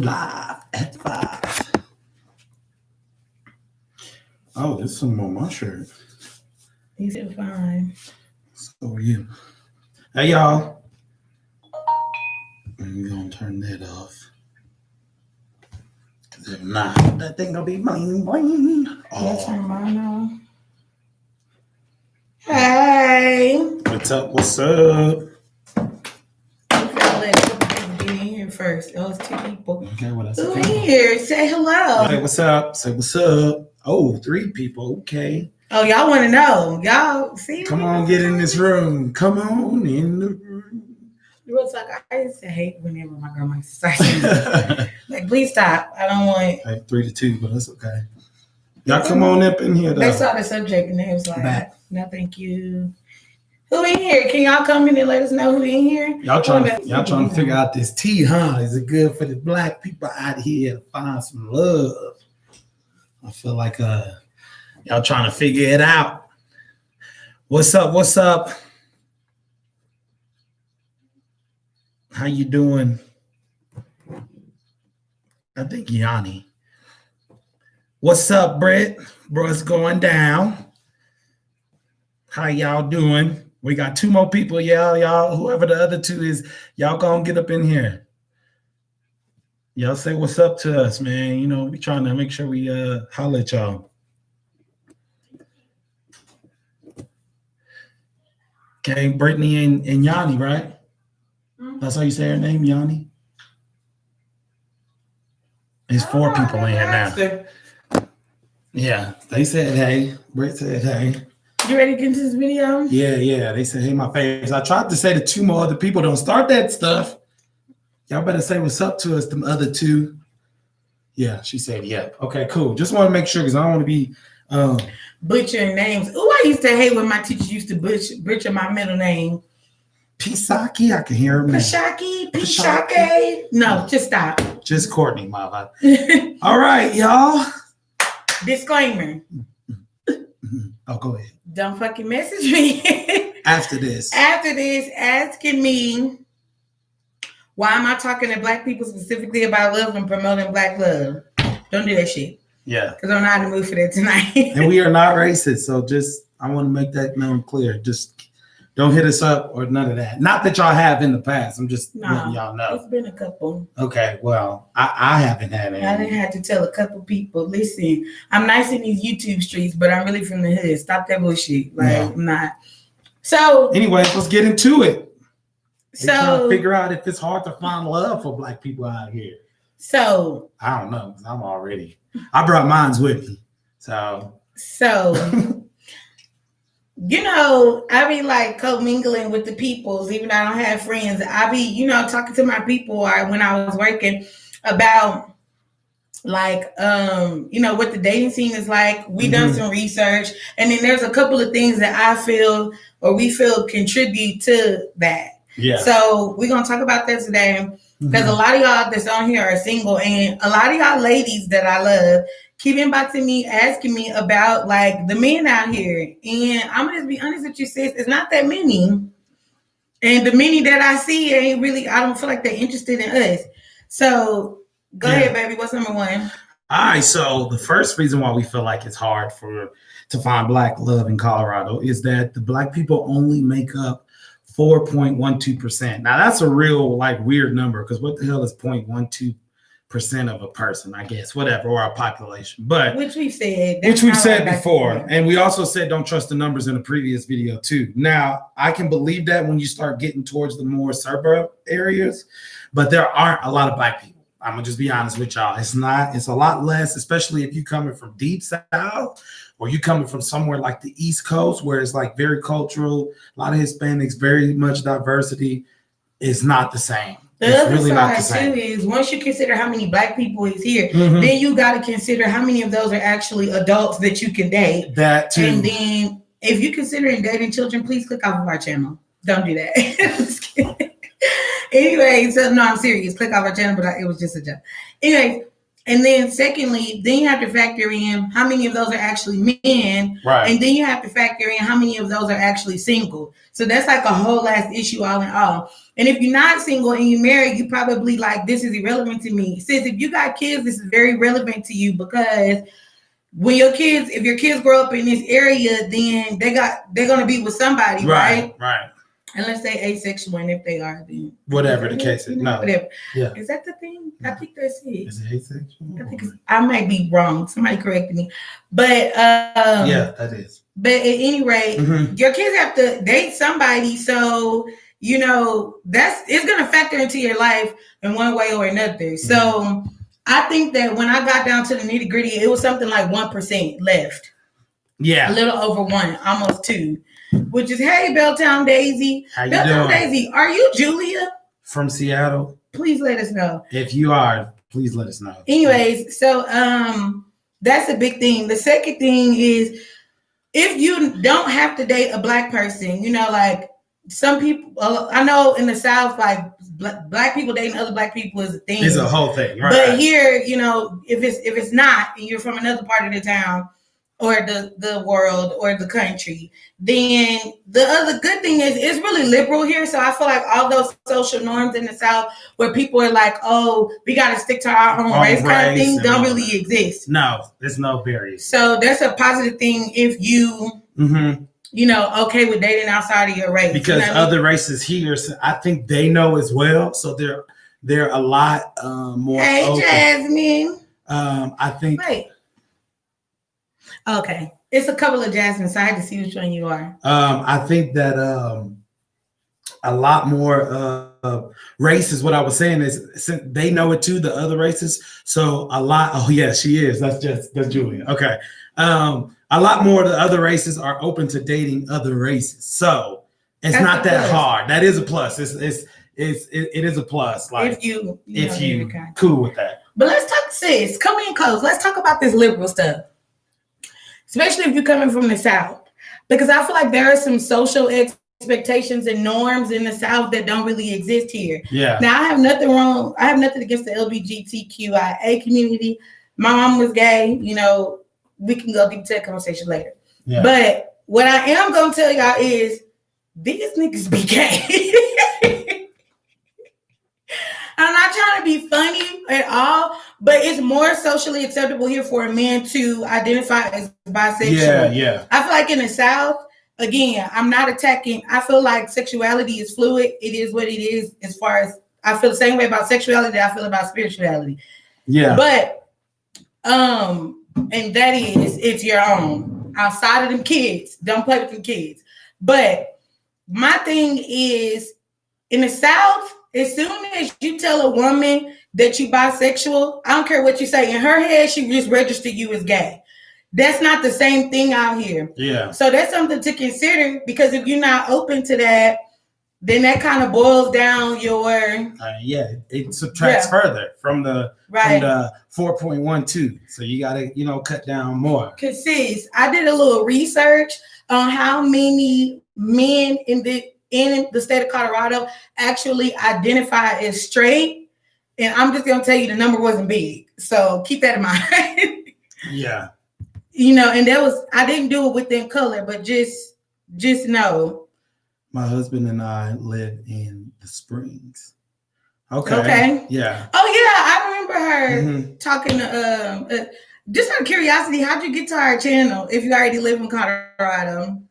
Live at 5. Oh, there's some more on my shirt. You said fine. So are you. Hey, y'all. We're going to turn that off. Because if not, that thing going to be bling, bling. Let's turn mine off. Hey. What's up? What's up? Get in here first. Those two people. Okay, well, that's Who okay. in here? Say hello. Say what's up. Say what's up. Oh, 3 people. Okay. Oh, y'all want to know. Y'all see? Come on, get in this room. Come on in the room. Real talk, I used to hate whenever my grandma used to start saying like, please stop. I don't want. Like 3-2, but that's okay. Y'all come on up in here, though. They saw the subject and they was like, no, thank you. Who in here? Can y'all come in and let us know who in here? Y'all trying to figure out this tea, huh? Is it good for the black people out here to find some love? I feel like y'all trying to figure it out. What's up? What's up? How you doing? I think Yanni. What's up, Brett? Bro's going down. How y'all doing? We got 2 more people, y'all. Whoever the other 2 is, y'all gonna get up in here. Y'all say what's up to us, man. You know, we trying to make sure we holler at y'all. Okay, Brittany and Yanni, right? That's how you say her name, Yanni? There's 4 people in here now. Yeah, they said hey. Britt said hey. You ready to get into this video? Yeah. They said, hey, my favorites. I tried to say to 2 more other people, don't start that stuff. Y'all better say what's up to us, them other 2. Yeah, she said, yep. Okay, cool. Just want to make sure because I don't want to be butchering names. Oh, I used to hate when my teachers used to butcher my middle name. Pisaki, I can hear him. Pishake. No, just stop. Just Courtney, my bad. All right, y'all. Disclaimer. Oh, go ahead. Don't fucking message me. After this, asking me why am I talking to black people specifically about love and promoting black love? Don't do that shit. Yeah. Because I'm not in the mood for that tonight. And we are not racist. So I want to make that known clear. Just don't hit us up or none of that. Not that y'all have in the past. I'm just letting y'all know. It's been a couple. Okay, well, I haven't had any. I didn't have to tell a couple people, listen, I'm nice in these YouTube streets, but I'm really from the hood. Stop that bullshit. Like, yeah. I'm not. So anyway, let's get into it. So trying to figure out if it's hard to find love for black people out here. So I don't know. I brought mines with me. So you know, I be like co-mingling with the peoples, even though I don't have friends. I be, you know, talking to my people when I was working about like, you know, what the dating scene is like. We done some research, and then there's a couple of things that I feel or we feel contribute to that. Yeah. So we're going to talk about that today because a lot of y'all that's on here are single, and a lot of y'all ladies that I love keep inboxing me, asking me about like the men out here. And I'm going to be honest with you, sis, it's not that many. And the many that I see ain't really, I don't feel like they're interested in us. So go ahead, baby. What's number 1? All right. So the first reason why we feel like it's hard to find black love in Colorado is that the black people only make up 4.12%. Now that's a real like weird number because what the hell is 0.12% of a person, I guess, whatever, or a population. But which we've said before. And we also said don't trust the numbers in the previous video too. Now I can believe that when you start getting towards the more suburb areas, but there aren't a lot of black people. I'm gonna just be honest with y'all. It's a lot less, especially if you coming from deep south or you coming from somewhere like the East Coast where it's like very cultural, a lot of Hispanics, very much diversity. It's not the same. The other really side too is once you consider how many black people is here, then you got to consider how many of those are actually adults that you can date. That too. And then if you're considering dating children, please click off of our channel. Don't do that. Anyway, so no, I'm serious. Click off our channel, but it was just a joke. Anyway, And then secondly, then you have to factor in how many of those are actually men. Right. And then you have to factor in how many of those are actually single. So that's like a whole last issue all in all. And if you're not single and you're married, you probably like, this is irrelevant to me. Sis, if you got kids, this is very relevant to you, because when if your kids grow up in this area, then they're gonna be with somebody, right? Right. Unless they asexual, and if they are, then Whatever the case is. No. Whatever. Yeah. Is that the thing? I think that's it. Is it asexual? I think I might be wrong. Somebody correct me. But yeah, that is. But at any rate, your kids have to date somebody, so you know it's gonna factor into your life in one way or another. So I think that when I got down to the nitty gritty, it was something like 1% left. Yeah, a little over 1, almost 2. Which is, hey, Belltown Daisy. How you Belltown doing? Daisy, are you Julia? From Seattle. Please let us know. If you are, please let us know. Anyways, so that's a big thing. The second thing is, if you don't have to date a black person, you know, like some people, I know in the South, like black people dating other black people is a thing. It's a whole thing, right? But here, you know, if it's not, and you're from another part of the town or the world or the country, then the other good thing is it's really liberal here. So I feel like all those social norms in the South where people are like, oh, we got to stick to our own race kind of thing don't really exist. No, there's no barriers. So that's a positive thing if you, you know, okay with dating outside of your race. Because you know other races here, I think they know as well. So they're a lot more Hey, open. Jasmine. I think. Wait. Okay. It's a couple of Jasmine, so I had to see which one you are. I think that a lot more races, what I was saying is they know it too, the other races. So a lot, oh yeah, she is. That's Julia. Okay. A lot more of the other races are open to dating other races. So it's That's not that plus. hard. That is a plus. It is a plus. Like if you cool with that. But let's talk, sis. Come in close. Let's talk about this liberal stuff. Especially if you're coming from the South. Because I feel like there are some social expectations and norms in the South that don't really exist here. Yeah. Now, I have nothing against the LGBTQIA community. My mom was gay. You know, we can go deep into that conversation later. Yeah. But what I am going to tell y'all is these niggas be gay. I'm not trying to be funny at all, but it's more socially acceptable here for a man to identify as bisexual. Yeah. I feel like in the South, again, I'm not attacking. I feel like sexuality is fluid. It is what it is. As far as I feel the same way about sexuality that I feel about spirituality. Yeah. But and that is, it's your own. Outside of them kids, don't play with them kids. But my thing is, in the South, as soon as you tell a woman that you bisexual, I don't care what you say. In her head, she just registered you as gay. That's not the same thing out here. Yeah. So that's something to consider, because if you're not open to that, then that kind of boils down your it subtracts further from the 4.12. So you gotta cut down more. Cause sis, I did a little research on how many men in the state of Colorado actually identify as straight, and I'm just gonna tell you the number wasn't big. So keep that in mind. Yeah. And that was, I didn't do it within color, but just know. My husband and I live in the Springs. Okay. Yeah. Oh yeah, I remember her talking to just out of curiosity, how'd you get to our channel if you already live in Colorado?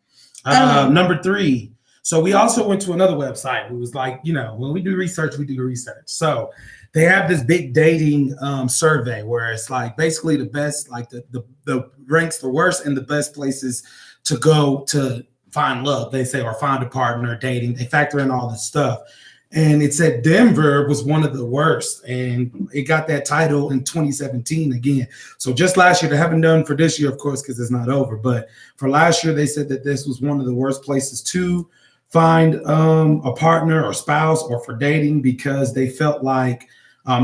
Number 3. So we also went to another website. It was like, when we do research, we do research. So they have this big dating survey where it's like basically the best, like the ranks the worst and the best places to go to find love, they say, or find a partner, dating. They factor in all this stuff. And it said Denver was one of the worst. And it got that title in 2017 again. So just last year, they haven't done for this year, of course, because it's not over. But for last year, they said that this was one of the worst places to find a partner or spouse or for dating, because they felt like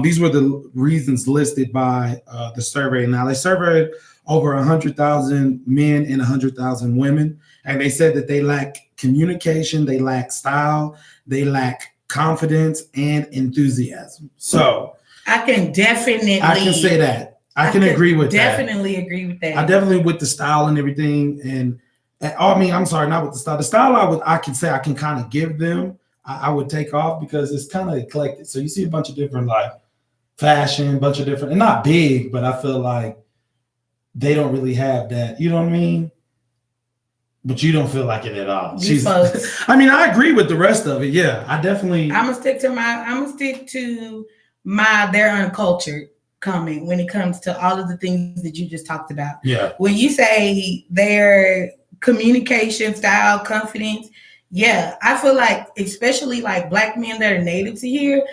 these were the reasons listed by the survey. Now, they surveyed over 100,000 men and 100,000 women. And they said that they lack communication, they lack style, they lack confidence and enthusiasm. So I can definitely. I can say that. I can agree with that. Definitely agree with that. I definitely with the style and everything. And I mean, I'm sorry, not with the style. The style I can say I can kind of give them. I would take off because it's kind of eclectic. So you see a bunch of different like fashion, bunch of different, and not big, but I feel like they don't really have that. You know what I mean? But you don't feel like it at all. I mean, I agree with the rest of it. Yeah, I definitely. I'm gonna stick to their uncultured comment when it comes to all of the things that you just talked about. Yeah. When you say their communication style, confidence, yeah, I feel like especially like Black men that are native to here,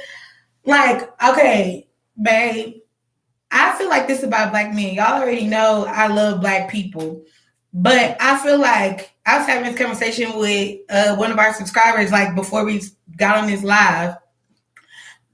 like, okay, babe, I feel like this about Black men. Y'all already know I love Black people. But I feel like I was having this conversation with one of our subscribers, like before we got on this live.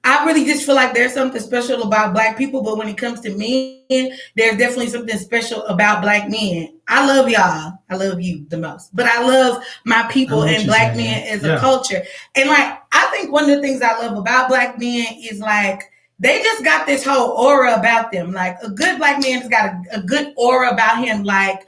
I really just feel like there's something special about Black people, but when it comes to men, there's definitely something special about Black men. I love y'all. I love you the most, but I love my people and Black men as a culture. And like, I think one of the things I love about Black men is like, they just got this whole aura about them. Like a good Black man has got a good aura about him. Like,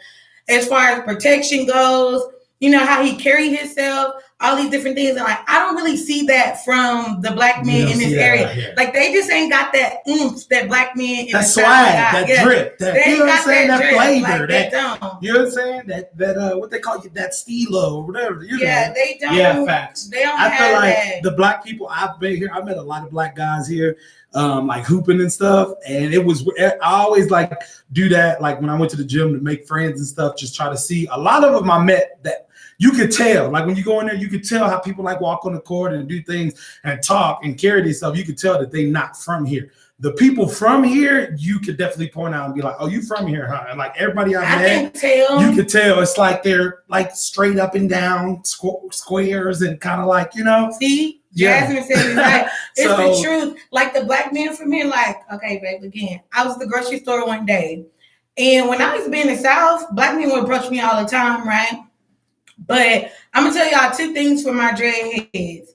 as far as protection goes, you know, how he carry himself, all these different things. And like, I don't really see that from the Black men in this area. Like, they just ain't got that oomph that Black men in the South got. That drip, that, you know what I'm saying? That flavor, like, you know what I'm saying? That what they call you, that stilo or whatever. You know. They don't. Yeah, facts. They don't I feel like that. the Black people I've been here, I met a lot of Black guys here, like hooping and stuff. And it was, I always like do that. Like when I went to the gym to make friends and stuff, just try to see. A lot of them I met that you could tell, like when you go in there, you could tell how people like walk on the court and do things and talk and carry themselves. You could tell that they not from here. The people from here, you could definitely point out and be like, "Oh, you from here, huh?" And like everybody I met, you could tell it's like they're like straight up and down squares and kind of like, you know. See, Jasmine said it right. It's the truth. Like the Black men from here, like, okay, babe, again, I was at the grocery store one day, and when I used to be in the South, Black men would approach me all the time, right? But I'm gonna tell y'all two things for my dreadheads.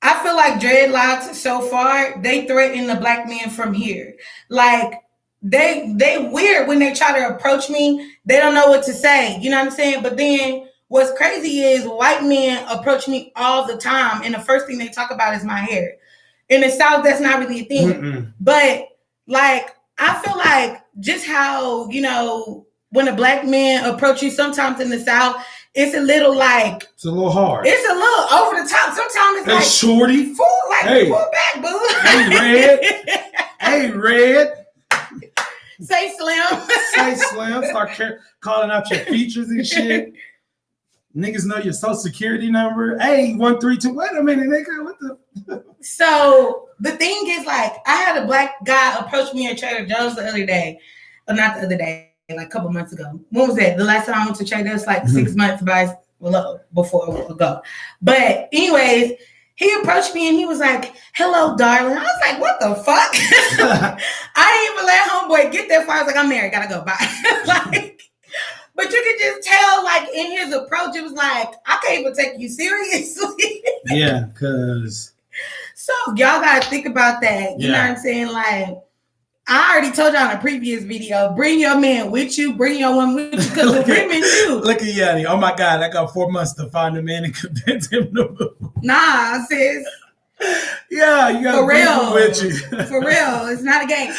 I feel like dreadlocks so far, they threaten the Black men from here. Like they weird when they try to approach me. They don't know what to say. You know what I'm saying? But then what's crazy is white men approach me all the time, and the first thing they talk about is my hair. In the South, that's not really a thing. Mm-mm. But like, I feel like just how, you know, when a Black man approach you, sometimes in the South, it's a little like, it's a little hard. It's a little over the top. Sometimes it's like, shorty, pull back, boo. Hey, Red. Hey, Red. Say Slim. Say Slim. Start calling out your features and shit. Niggas know your social security number. Hey, 132. Wait a minute, nigga. What the? So the thing is, like, I had a Black guy approach me at Trader Joe's the other day. Or not the other day. Like a couple months ago. When was that? The last time I went to Trader's, like 6 months before ago. But anyways, he approached me and he was like, "Hello, darling." I was like, "What the fuck?" I didn't even let homeboy get that far. I was like, "I'm married, gotta go." Bye. Like, but you could just tell, like, in his approach, it was like, I can't even take you seriously. Yeah, cause so y'all gotta think about that. You know what I'm saying? Like, I already told y'all in a previous video, bring your man with you, bring your woman with you, because the women too. Look at Yanni. Oh my God, I got 4 months to find a man and convince him to move. Nah, sis. Yeah, you got to bring him with you. For real, it's not a game.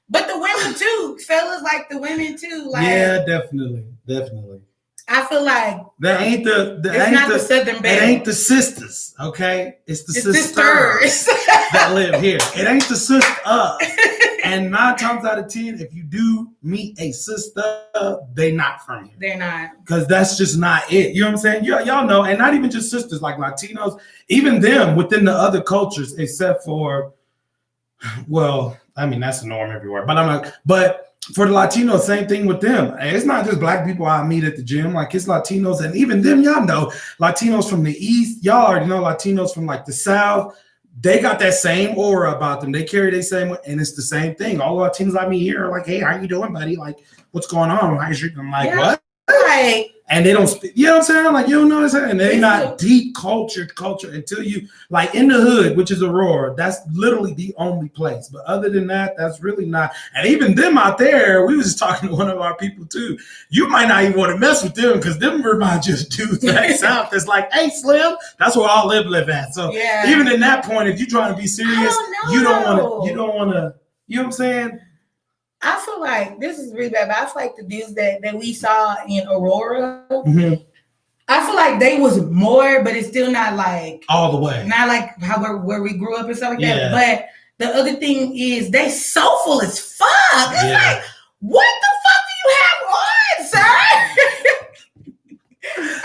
But the women too, fellas, like the women too. Like, yeah, definitely. I feel like that ain't the Southern Belle. It ain't the sisters, okay? It's the sisters that live here. It ain't the sister. And 9 times out of 10, if you do meet a sister, they not from here. They're not. Because that's just not it. You know what I'm saying? Y'all know, and not even just sisters, like Latinos, even them within the other cultures, except for, well, I mean, that's the norm everywhere. But for the Latinos, same thing with them. It's not just Black people I meet at the gym. Like, it's Latinos, and even them, y'all know, Latinos from the East, y'all already know Latinos from like the South. They got that same aura about them. They carry the same, and it's the same thing. All the Latinos I meet here are like, "Hey, how you doing, buddy? Like, what's going on? How's your?" I'm like, "What?" Like, and they don't speak, you know what I'm saying? Like, you don't know what I'm saying? They're It's not deep culture until you, like in the hood, which is Aurora, that's literally the only place. But other than that, that's really not. And even them out there, we was just talking to one of our people too. You might not even want to mess with them because them remind you of dudes back south. It's like, hey, Slim, that's where all live at. So yeah. even in that point, if you're trying to be serious, you don't want to, you know what I'm saying? I feel like this is really bad, but I feel like the dudes that we saw in Aurora, I feel like they was more, but it's still not like all the way. Not like how where we grew up and stuff like that. But the other thing is they soulful as fuck. It's like, what the fuck do you have on, sir?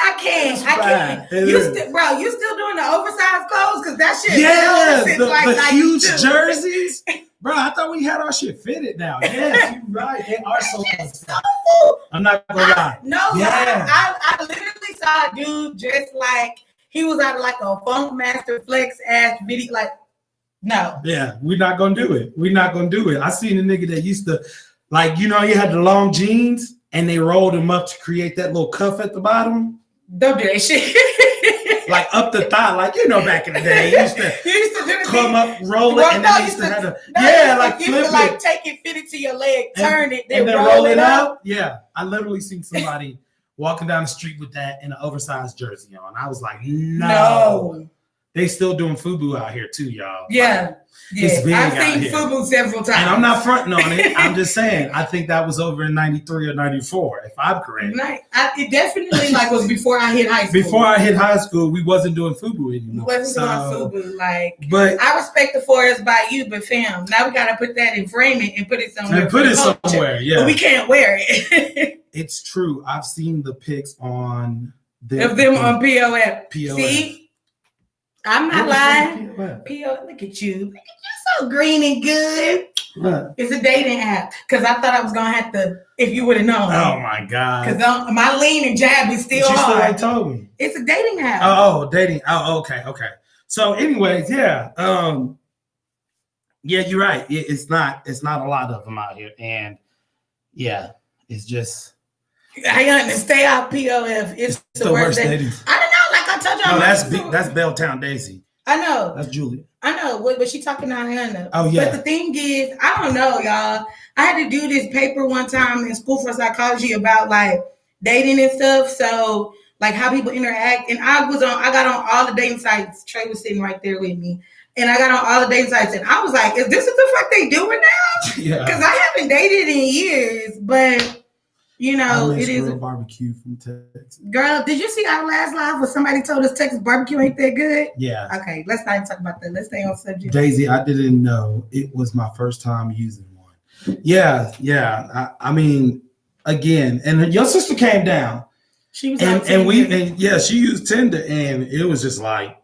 I can't. You still doing the oversized clothes? Because that shit the huge jerseys. Bro, I thought we had our shit fitted now. Yes, you're right. They are so I'm not gonna lie. I literally saw a dude dressed like he was out of like a Funk Master Flex ass video. Like, no. Yeah, we're not gonna do it. We're not gonna do it. I seen a nigga that used to, like, you know, you had the long jeans and they rolled them up to create that little cuff at the bottom. Don't do that shit. Like up the thigh, like, you know, back in the day, you used to come up, roll it, and then used to have to, flip it, take it, fit it to your leg, turn it, then roll it out. Yeah, I literally seen somebody walking down the street with that in an oversized jersey on. I was like, no. They still doing FUBU out here too, y'all. Yeah. I've seen FUBU several times. And I'm not fronting on it. I'm just saying, I think that was over in 93 or 94, if I'm correct. It definitely was before I hit high school. Before I hit high school, we wasn't doing FUBU anymore. We wasn't doing FUBU. But I respect the For Us by You, but fam, now we got to put that and frame it and put it somewhere. Yeah. But we can't wear it. It's true. I've seen the pics on them on POF. See? I'm not lying. Look at you. You're so green and good. What? It's a dating app. Because I thought I was going to have to, if you would have known. Oh, my God. Because my lean and jab is still hard. She still told me. It's a dating app. Oh, dating. Oh, okay. So anyways, yeah. Yeah, you're right. It's not a lot of them out here. And yeah, it's just. I understand. Stay out POF. It's the worst dating. I don't know. Like I told you. No, that's Belltown Daisy. I know. That's Julia. I know. But she talking down here. Oh, yeah. But the thing is, I don't know, y'all. I had to do this paper one time in school for psychology about like dating and stuff. So like how people interact. And I got on all the dating sites. Trey was sitting right there with me. And I got on all the dating sites. And I was like, is this what the fuck they doing now? Yeah. Because I haven't dated in years. But you know, it is a barbecue from Texas. Girl, did you see our last live where somebody told us Texas barbecue ain't that good? Yeah. Okay, let's not even talk about that. Let's stay on subject. Daisy, I didn't know it was my first time using one. Yeah. I mean, again, and your sister came down. She was she used Tinder, and it was just like.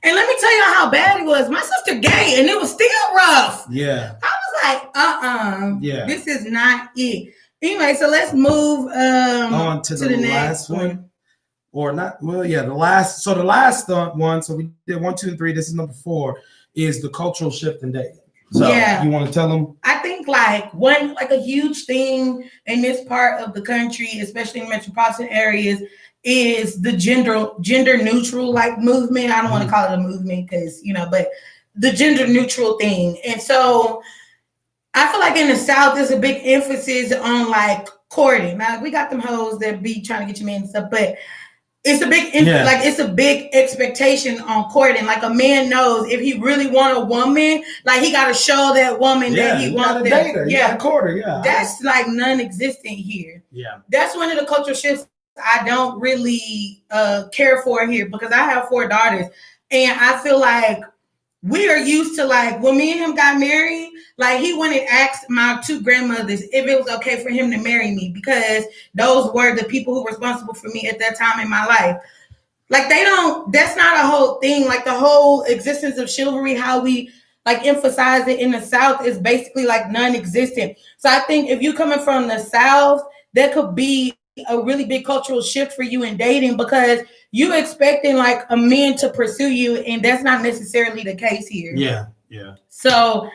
And let me tell you how bad it was. My sister gay, and it was still rough. Yeah. I was like, Yeah. This is not it. Anyway, so let's move on to the last one. Or not, well, yeah, the last one. So we did 1, 2, and 3. This is number 4, is the cultural shift in dating. So you want to tell them? I think a huge thing in this part of the country, especially in metropolitan areas, is the gender neutral movement. I don't want to call it a movement because, but the gender neutral thing. And so I feel like in the South, there's a big emphasis on courting. Now we got them hoes that be trying to get you man and stuff, but it's a big it's a big expectation on courting. Like a man knows if he really want a woman, he got to show that woman that he wants that. Date her. Yeah, court her. Yeah, that's non-existent here. Yeah, that's one of the cultural shifts I don't really care for here because I have 4 daughters, and I feel like we are used to when me and him got married, he went and asked my 2 grandmothers if it was okay for him to marry me because those were the people who were responsible for me at that time in my life. That's not a whole thing. The whole existence of chivalry, how we emphasize it in the South is basically non-existent. So I think if you coming from the South, that could be a really big cultural shift for you in dating because you expecting a man to pursue you, and that's not necessarily the case here. Yeah. So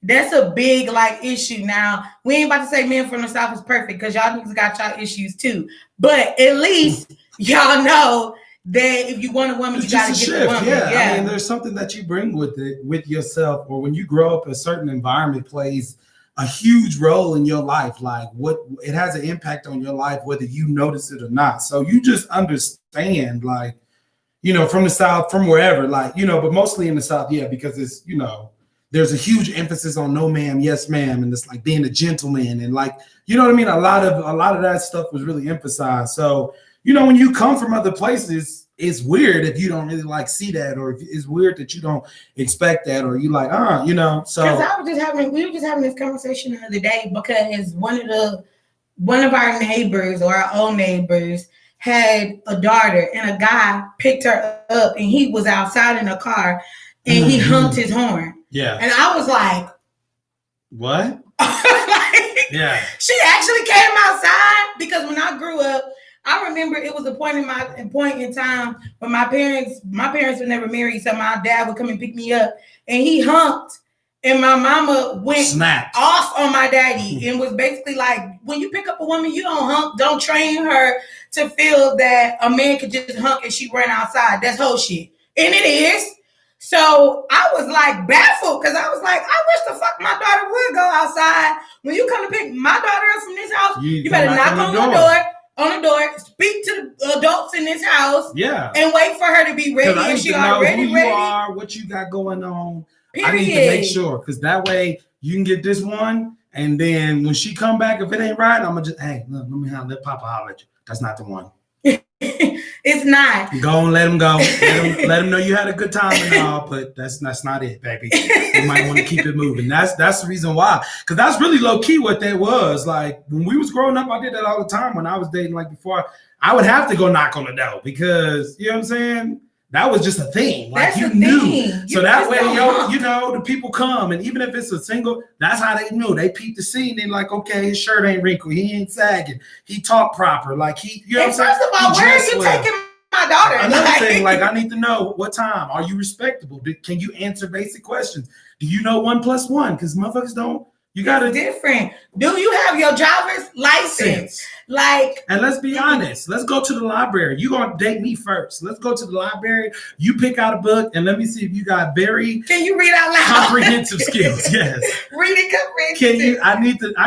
That's a big like issue. Now, we ain't about to say men from the South is perfect because y'all niggas got y'all issues too. But at least y'all know that if you want a woman, you gotta get the woman. Yeah. I mean, there's something that you bring with it, with yourself, or when you grow up, a certain environment plays a huge role in your life. Like what it has an impact on your life, whether you notice it or not. So you just understand, like, you know, from the South, from wherever, like, you know, but mostly in the South, yeah, because it's, you know, there's a huge emphasis on no ma'am, yes ma'am, and it's like being a gentleman, and like, you know what I mean? A lot of that stuff was really emphasized. So, you know, when you come from other places, it's weird if you don't really like see that, or if it's weird that you don't expect that, or you like, you know. So because we were just having this conversation the other day because one of our neighbors or our old neighbors had a daughter, and a guy picked her up, and he was outside in a car, and he honked his horn. Yeah. And I was like, what? like, yeah. She actually came outside because when I grew up, I remember it was a point in time when my parents were never married, so my dad would come and pick me up, and he honked, and my mama went off on my daddy and was basically like, when you pick up a woman, you don't honk, don't train her to feel that a man could just honk and she ran outside. That's whole shit. And it is. So I was like baffled because I was like, I wish the fuck my daughter would go outside. When you come to pick my daughter up from this house, you better knock on the door, speak to the adults in this house, and wait for her to be ready. And she already who ready. You are, what you got going on. Period. I need to make sure, because that way you can get this one, and then when she come back, if it ain't right, I'm gonna just, hey, look, let Papa holler at you. That's not the one. It's not. Go and let him go. Let him know you had a good time and all, but that's not it, baby. You might want to keep it moving. That's the reason why. Because that's really low key what that was. Like when we was growing up, I did that all the time. When I was dating, like before, I would have to go knock on the door because you know what I'm saying? That was just a thing. Like that's you knew. So that way, you know, the people come, and even if it's a single, that's how they knew. They peep the scene. They're like, okay, his shirt ain't wrinkled. He ain't sagging. He talk proper. Like you know what I'm saying? First of all, where are you taking my daughter? Another thing, like I need to know what time. Are you respectable? Can you answer basic questions? Do you know 1 + 1? Because motherfuckers don't. You gotta different. Do you have your driver's license? Like, and let's be honest. Let's go to the library. You gonna date me first? Let's go to the library. You pick out a book, and let me see if you got very. Can you read out loud? Comprehensive skills. Yes. Reading comprehensive. Can you? I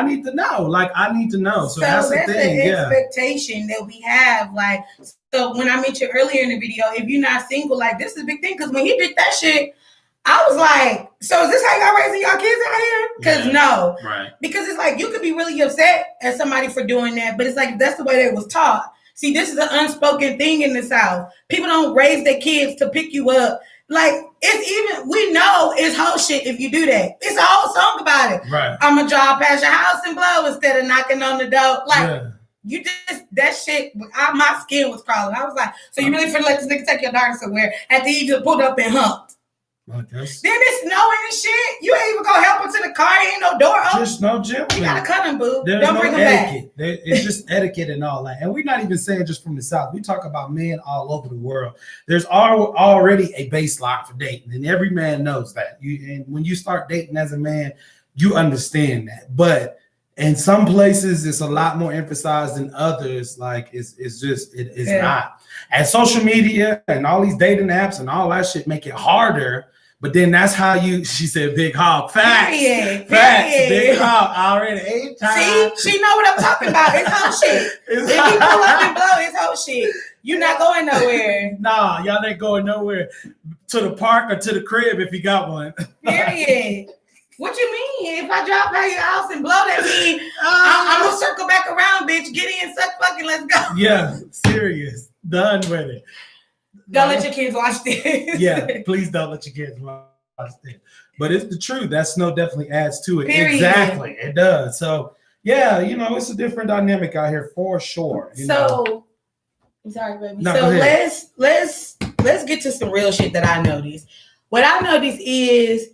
need to know. Like I need to know. So that's the thing. An expectation that we have. Like, so when I mentioned earlier in the video, if you're not single, like this is a big thing. Because when he did that shit, I was like, so is this how y'all raising y'all kids out here? Because no. Right. Because it's like, you could be really upset at somebody for doing that, but it's like, that's the way they was taught. See, this is an unspoken thing in the South. People don't raise their kids to pick you up. Like, we know it's whole shit if you do that. It's a whole song about it. Right. I'm going to drive past your house and blow instead of knocking on the door. Like, you just, that shit, my skin was crawling. I was like, so you really finna let this nigga take your daughter somewhere after he just pulled up and humped? Then it's snowing and shit. You ain't even gonna help him to the car. Ain't no door open. Just no gentleman. You gotta cut him, boo. There's Don't no bring him etiquette. It's just etiquette and all that. And we're not even saying just from the South. We talk about men all over the world. There's already a baseline for dating, and every man knows that. And when you start dating as a man, you understand that. But in some places, it's a lot more emphasized than others. Like it's not. And social media and all these dating apps and all that shit make it harder. But then that's how she said big hog. Facts. Facts. Big hog already 8 times. See, she know what I'm talking about. It's whole shit. If you pull up and blow, it's whole shit. You're not going nowhere. Nah, y'all ain't going nowhere. To the park or to the crib if you got one. Period. What you mean? If I drop by your house and blow, that mean I'm gonna circle back around, bitch. Get in, suck fucking, let's go. Yeah, serious. Done with it. Don't let your kids watch this. Yeah, please don't let your kids watch this. But it's the truth. That snow definitely adds to it. Period. Exactly, it does. So yeah, you know, it's a different dynamic out here for sure. I'm sorry, baby. No, so let's get to some real shit that I noticed. What I noticed is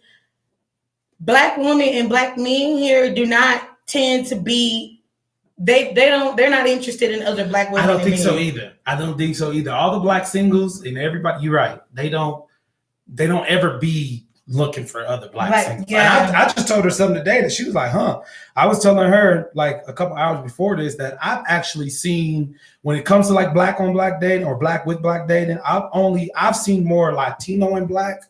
Black women and Black men here do not tend to be. They're not interested in other Black women. I don't think so either. All the Black singles and everybody, you're right. They don't ever be looking for other black singles. Yeah. And I just told her something today that she was like, huh. I was telling her like a couple hours before this that I've actually seen, when it comes to like black on black dating or black with black dating, I've seen more Latino and black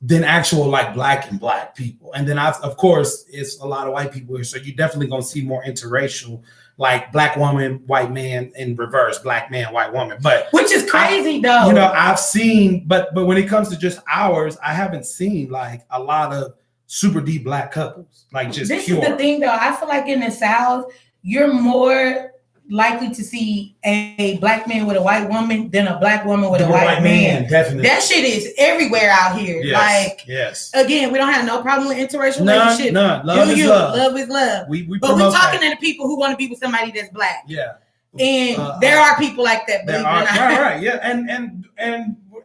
than actual like black and black people. And then of course it's a lot of white people here, so you're definitely gonna see more interracial, like black woman, white man, in reverse, black man, white woman. But which is crazy though. You know, I've seen, but when it comes to just ours, I haven't seen like a lot of super deep black couples. Like just this pure. is the thing though. I feel like in the South, you're more likely to see a black man with a white woman than a black woman with a white man. Definitely. That shit is everywhere out here. Yes, like, yes. Again, we don't have no problem with interracial relationships. None. Love is love. Love is love. But we're talking to the people who want to be with somebody that's black. Yeah. And there are people like that. There are, right, yeah. And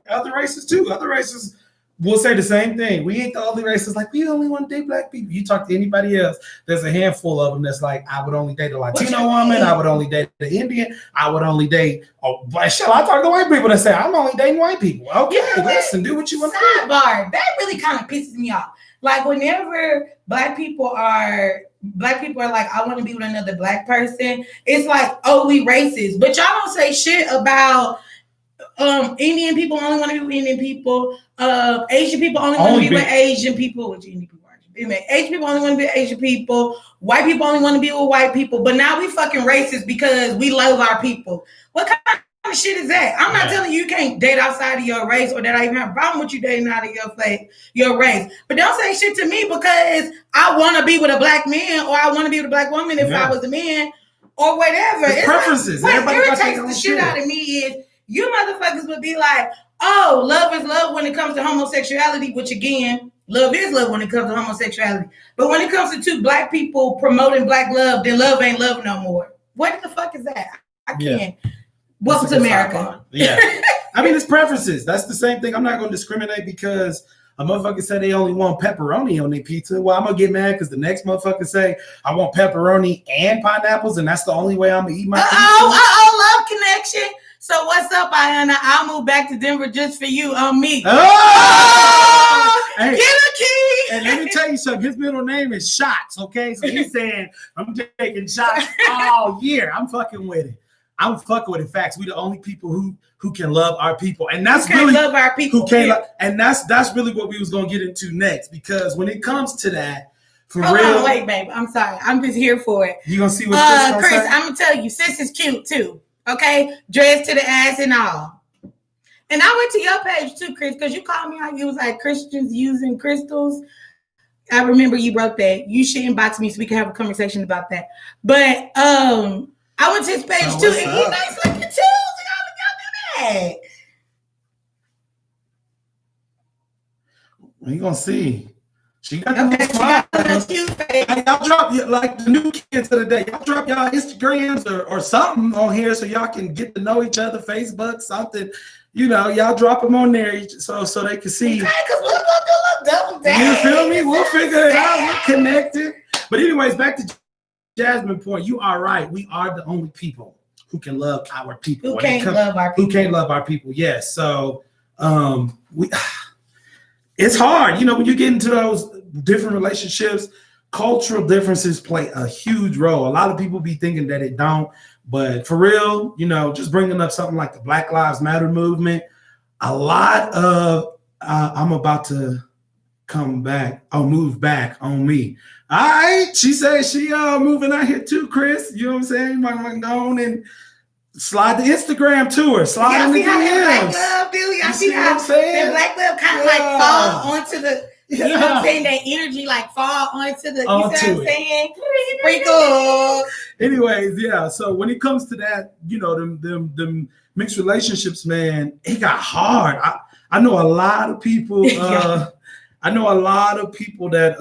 other races too. Other races will say the same thing. We ain't the only races like we only want to date black people. You talk to anybody else, there's a handful of them that's like, I would only date a Latino woman, I would only date the Indian, I would only date shall I talk to white people that say I'm only dating white people. Okay, listen, do what you want to do. Sidebar, that really kind of pisses me off. Like whenever black people are like, I want to be with another black person, it's like, oh, we racist. But y'all don't say shit about Indian people only want to be with Indian people. Asian people only want to be with Asian people. Which Indian people are Asian people only want to be with Asian people. White people only want to be with white people. But now we fucking racist because we love our people. What kind of shit is that? I'm not telling you can't date outside of your race or that I even have a problem with you dating out of your race. But don't say shit to me because I want to be with a black man or I want to be with a black woman if I was a man or whatever. It's preferences. Like, what irritates the shit out of me is you motherfuckers would be like, oh, love is love when it comes to homosexuality, which again, love is love when it comes to homosexuality. But when it comes to two black people promoting black love, then love ain't love no more. What the fuck is that? I can't. Welcome to America. Yeah. I mean, it's preferences. That's the same thing. I'm not going to discriminate because a motherfucker said they only want pepperoni on their pizza. Well, I'm going to get mad because the next motherfucker say I want pepperoni and pineapples, and that's the only way I'm going to eat my pizza. Love connection. So what's up, Ayana? I'll move back to Denver just for you on me. Hey, get a key. And let me tell you something. His middle name is Shots, okay? So he's saying, I'm taking shots all year. I'm fucking with it. I'm fucking with it. Facts. We the only people who can love our people. And that's really love our people. Who can't and that's really what we was going to get into next. Because when it comes to that, Hold on, wait, babe. I'm sorry. I'm just here for it. You going to see what Chris, I'm going to tell you, sis is cute too. Okay, dressed to the ass and all. And I went to your page too, Chris, because you called me out. You was like Christians using crystals. I remember you wrote that. You should inbox me so we can have a conversation about that. But I went to his page too, and he's nice looking too. So y'all do that. You gonna see. She got y'all drop like the new kids of the day. Y'all drop y'all Instagrams or something on here so y'all can get to know each other. Facebook, something. You know, y'all drop them on there so they can see. Okay, because we'll do a double dance. You feel me? We'll figure it out. We're connected. But anyways, back to Jasmine's point. You are right. We are the only people who can love our people. Who can't love our people. Who can't love our people? Yes. So it's hard, you know, when you get into those different relationships. Cultural differences play a huge role. A lot of people be thinking that it don't, but for real, you know, just bringing up something like the Black Lives Matter movement, a lot of I'm about to move back on me. All right, she says she moving out here too, Chris. You know what I'm saying? You might go on and slide the Instagram to her. Slide in the DMs. Y'all see how that black love kind of like fall onto the, you know what I'm saying? That energy like fall onto the, you know what I'm saying? Sprinkle. Anyways, yeah. So when it comes to that, you know, them mixed relationships, man, it got hard. I know a lot of people. I know a lot of people that,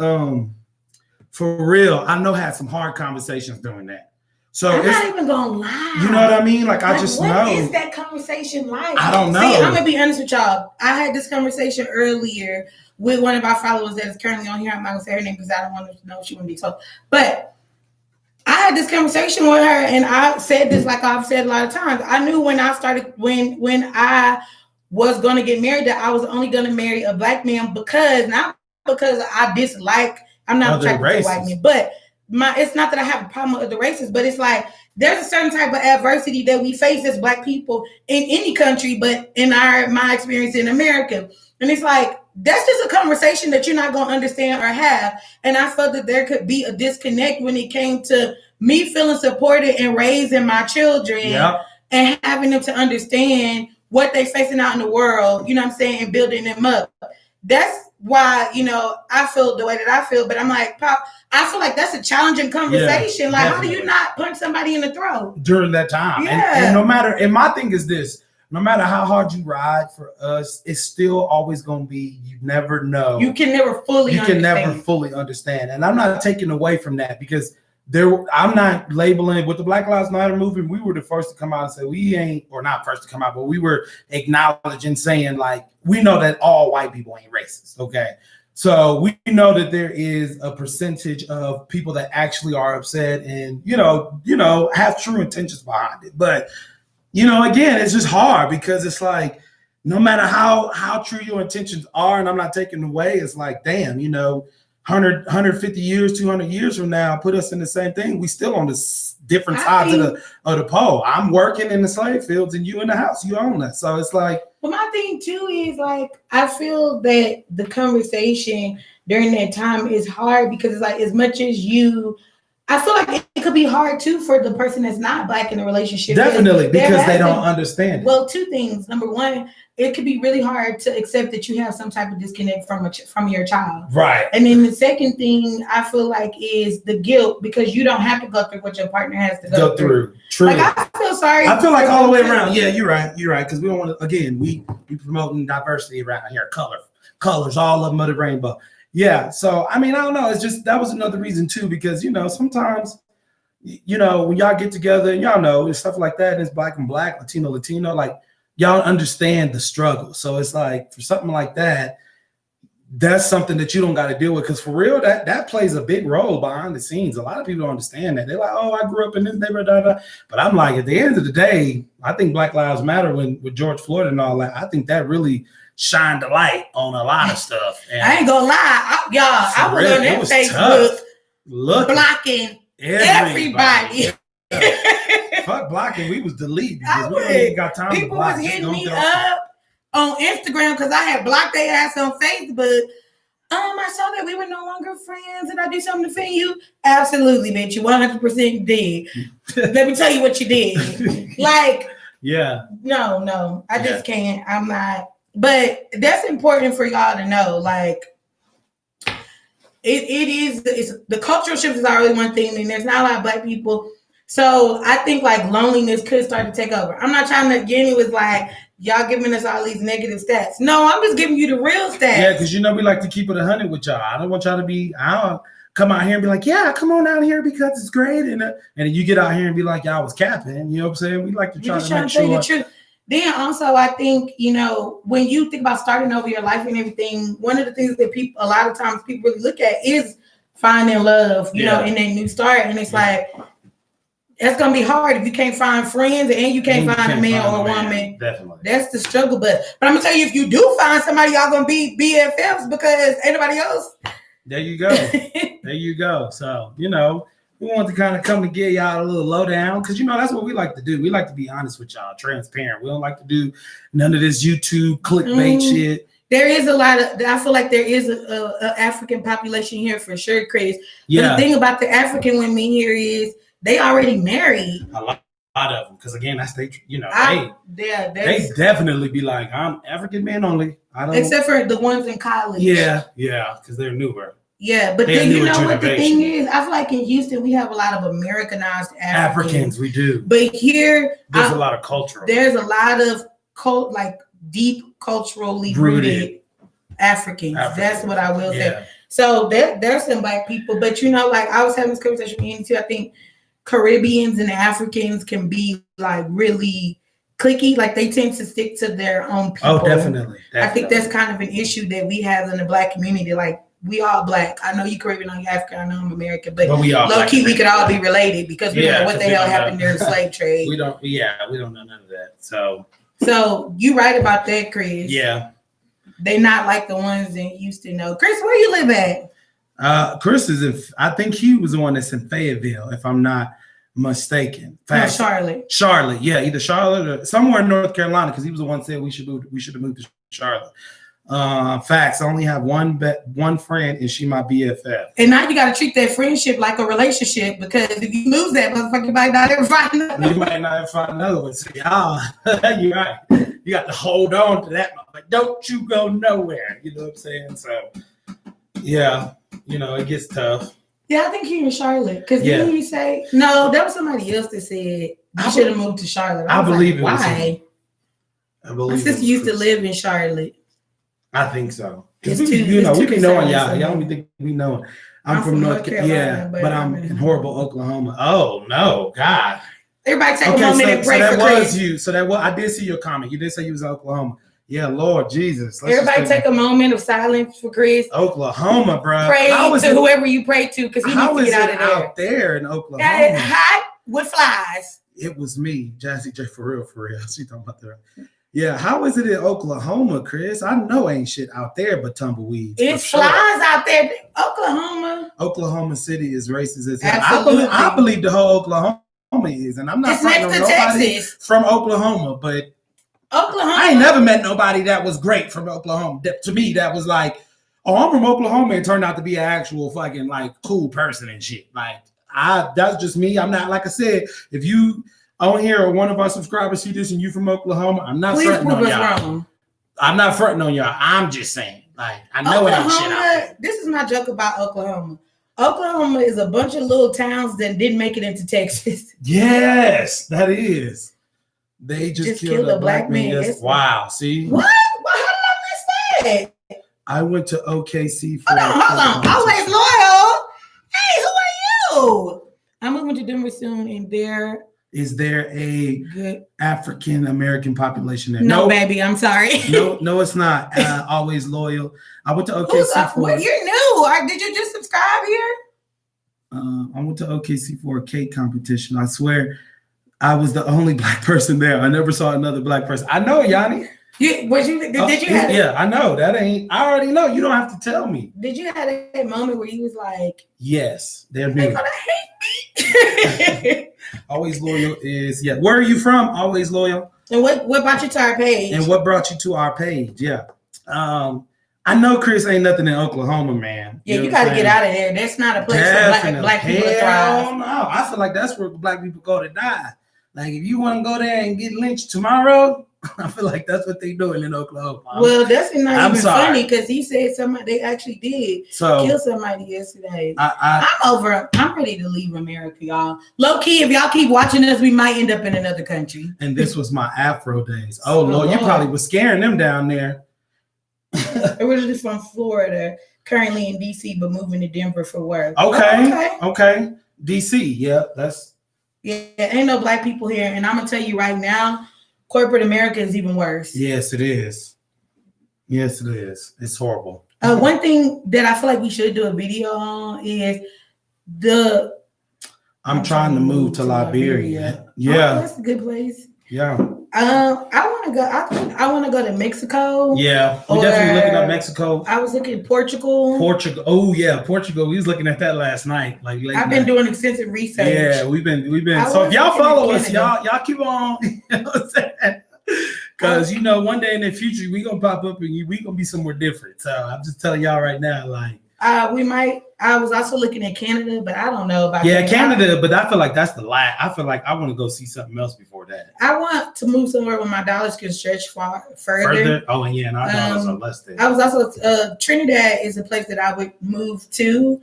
for real, I know had some hard conversations doing that. So I'm not even gonna lie. You know what I mean? Like I just know. What is that conversation like? I don't know. See, I'm gonna be honest with y'all. I had this conversation earlier with one of our followers that is currently on here. I'm not gonna say her name because I don't want to know she wouldn't be told. But I had this conversation with her, and I said this like I've said a lot of times. I knew when I started when I was going to get married, that I was only going to marry a black man not because I dislike, I'm not attracted to white men, but it's not that I have a problem with other races, but it's like there's a certain type of adversity that we face as black people in any country, but in my experience in America. And it's like, that's just a conversation that you're not going to understand or have. And I felt that there could be a disconnect when it came to me feeling supported and raising my children and having them to understand what they're facing out in the world, you know what I'm saying, and building them up. That's why, you know, I feel the way that I feel. But I'm like, Pop, I feel like that's a challenging conversation. Like, definitely. How do you not punch somebody in the throat during that time? Yeah. And no matter, and my thing is this, no matter how hard you ride for us, it's still always going to be, you never know. You can never fully understand. And I'm not taking away from that because I'm not labeling with the Black Lives Matter movement. We were the first to come out and say we ain't, or not first to come out, but we were acknowledging, saying like, we know that all white people ain't racist. Okay. So we know that there is a percentage of people that actually are upset and, you know, have true intentions behind it. But, you know, again, it's just hard because it's like, no matter how true your intentions are, and I'm not taking away, it's like, damn, you know, 150 years, 200 years from now, put us in the same thing. We still on the different sides of the pole. I'm working in the slave fields and you in the house, you own that. So it's like. Well, my thing too is like, I feel that the conversation during that time is hard because it's like, as much as I feel like it could be hard too for the person that's not black in a relationship. Definitely, because they don't understand it. Well, two things. Number one, it could be really hard to accept that you have some type of disconnect from your child. Right. And then the second thing I feel like is the guilt, because you don't have to go through what your partner has to go through. True. Like, I feel sorry. I feel like all the way around. Yeah, you're right. Because we don't want to, again, we promoting diversity around here. Colors, all of them of the rainbow. Yeah. So, I mean, I don't know. It's just, that was another reason too, because, you know, sometimes, you know, when y'all get together and y'all know it's stuff like that, and it's black and black, Latino, like, y'all understand the struggle. So it's like, for something like that, that's something that you don't got to deal with. Because for real, that plays a big role behind the scenes. A lot of people don't understand that. They're like, oh, I grew up in this neighborhood. But I'm like, at the end of the day, I think Black Lives Matter with George Floyd and all that, I think that really shined a light on a lot of stuff. And I ain't gonna lie, I was on that Facebook blocking everybody. Fuck blocking, we was deleting because we ain't got time to block. People was hitting me up on Instagram because I had blocked their ass on Facebook. I saw that we were no longer friends. Did I do something to offend you? Absolutely, bitch. You 100% did. Let me tell you what you did. Like, yeah. No, I just can't. I'm not. But that's important for y'all to know. Like, it's the cultural shift is already one thing, and there's not a lot of black people. So I think like loneliness could start to take over. I'm not trying to, Jenny was like, y'all giving us all these negative stats. No, I'm just giving you the real stats. Yeah, because you know we like to keep it 100 with y'all. I don't want y'all to be, I don't come out here and be like, yeah, come on out here because it's great. And then you get out here and be like, y'all was capping. You know what I'm saying? We like to try to make sure. The truth. Then also, I think, you know, when you think about starting over your life and everything, one of the things that a lot of times people really look at is finding love, you know, in that new start. And it's like, it's going to be hard if you can't find friends and you can't find a man or a woman. Definitely. That's the struggle. But I'm going to tell you, if you do find somebody, y'all going to be BFFs because anybody else. There you go. There you go. So, you know, we want to kind of come to give y'all a little lowdown because, you know, that's what we like to do. We like to be honest with y'all, transparent. We don't like to do none of this YouTube clickbait shit. There is a lot of, I feel like there is a African population here for sure, Chris. Yeah. But the thing about the African women here is they already married. A lot of them. Because again, that's they, you know, they definitely be like, I'm African man only. I don't. Except for the ones in college. Yeah, because they're newer. Yeah, but then you know what the thing is? I feel like in Houston we have a lot of Americanized Africans. We do. But here there's a lot of cultural. There's a lot of deep culturally rooted Africans. That's what I will say. So there's some black people, but you know, like I was having this conversation with Andy too. I think Caribbeans and Africans can be like really cliquey, like they tend to stick to their own people. Oh, definitely. I think that's kind of an issue that we have in the black community. Like, we all black. I know you Caribbean, I know you African, I know I'm American, but we all low key we could all be related because we don't know what the hell happened during the slave trade. We don't know none of that. So So you right about that, Chris. Yeah. They not like the ones in Houston, though. Chris, where you live at? Chris is in, I think he was the one that's in Fayetteville, if I'm not mistaken. No, Charlotte. Charlotte, yeah, either Charlotte or somewhere in North Carolina, because he was the one that said we should have moved to Charlotte. Facts. I only have one friend, and she my BFF. And now you got to treat that friendship like a relationship, because if you lose that motherfucker, you might not ever find another. You might not ever find another one. So, you're right. You got to hold on to that. Like, don't you go nowhere. You know what I'm saying? So, yeah, it gets tough. Yeah, I think you're in Charlotte. Because didn't you say no? That was somebody else that said you should have moved to Charlotte. I believe it. Why? I believe my sister used to live in Charlotte. I think so. We be knowing y'all. Y'all don't think we know. I'm from North Carolina. Yeah, but I'm in horrible Oklahoma. Oh no, God. Everybody take a moment and pray for Chris. I did see your comment. You did say you was in Oklahoma. Yeah, Lord Jesus. Everybody take a moment of silence for Chris. Oklahoma, bro. Pray to whoever you pray to, because he needs to get out of there. Out there in Oklahoma? Got it hot with flies. It was me, Jazzy J, for real. She talking about that. Yeah, how is it in Oklahoma, Chris? I know ain't shit out there but tumbleweeds. It's flies out there. Oklahoma City is racist as hell. I believe the whole Oklahoma is, and I'm not fronting on nobody from Oklahoma, but I ain't never met nobody that was great from Oklahoma. To me, that was like, oh, I'm from Oklahoma, and turned out to be an actual fucking like cool person and shit. Like that's just me. I'm not, like I said, if you on here or one of our subscribers see this and you from Oklahoma, I'm not fronting on y'all. I'm not fronting on y'all. I'm just saying, like, I know it ain't shit out there. This is my joke about Oklahoma. Oklahoma is a bunch of little towns that didn't make it into Texas. Yes, that is. They just killed a black man. Yes. Wow. See? What? How did I miss that? I went to OKC for. Hold on. Always loyal. Hey, who are you? I'm moving to Denver soon, and is there a good African American population there? No, baby. I'm sorry. No, it's not. Always loyal. I went to OKC for. Well, you're new. Did you just subscribe here? I went to OKC for a cake competition. I swear, I was the only black person there. I never saw another black person. I know, Yanni. Did you have? Yeah, I know. I already know. You don't have to tell me. Did you have that moment where you was like, yes, they're gonna hate me? Always loyal is, yeah. Where are you from? Always loyal. And what brought you to our page? And what brought you to our page? Yeah. I know Chris ain't nothing in Oklahoma, man. Yeah, you got to get out of there. That's not a place for black people to thrive. No, I feel like that's where black people go to die. Like, if you want to go there and get lynched tomorrow, I feel like that's what they doing in Oklahoma. Well, that's not even funny, because he said they actually did kill somebody yesterday. I'm ready to leave America, y'all. Low key, if y'all keep watching us, we might end up in another country. And this was my Afro days. Oh, Lord, you probably was scaring them down there. Originally from Florida, currently in DC, but moving to Denver for work. Okay. DC, yeah, ain't no black people here, and I'm gonna tell you right now, corporate America is even worse. Yes, it is. It's horrible. One thing that I feel like we should do a video on is I'm trying to move to Liberia. Yeah, that's a good place. Yeah. I want to go to Mexico. Yeah, we definitely looking at Mexico. I was looking at Portugal. Oh yeah, Portugal. We was looking at that last night. Like I've been doing extensive research. Yeah, we've been. So if y'all follow us, y'all keep on. You know what I'm saying? Because one day in the future we gonna pop up and we gonna be somewhere different. So I'm just telling y'all right now, like. We might. I was also looking at Canada, but I don't know about Canada. But I feel like that's the last. I feel like I want to go see something else before that. I want to move somewhere where my dollars can stretch further. Oh, and our dollars are less than. I was also Trinidad is a place that I would move to,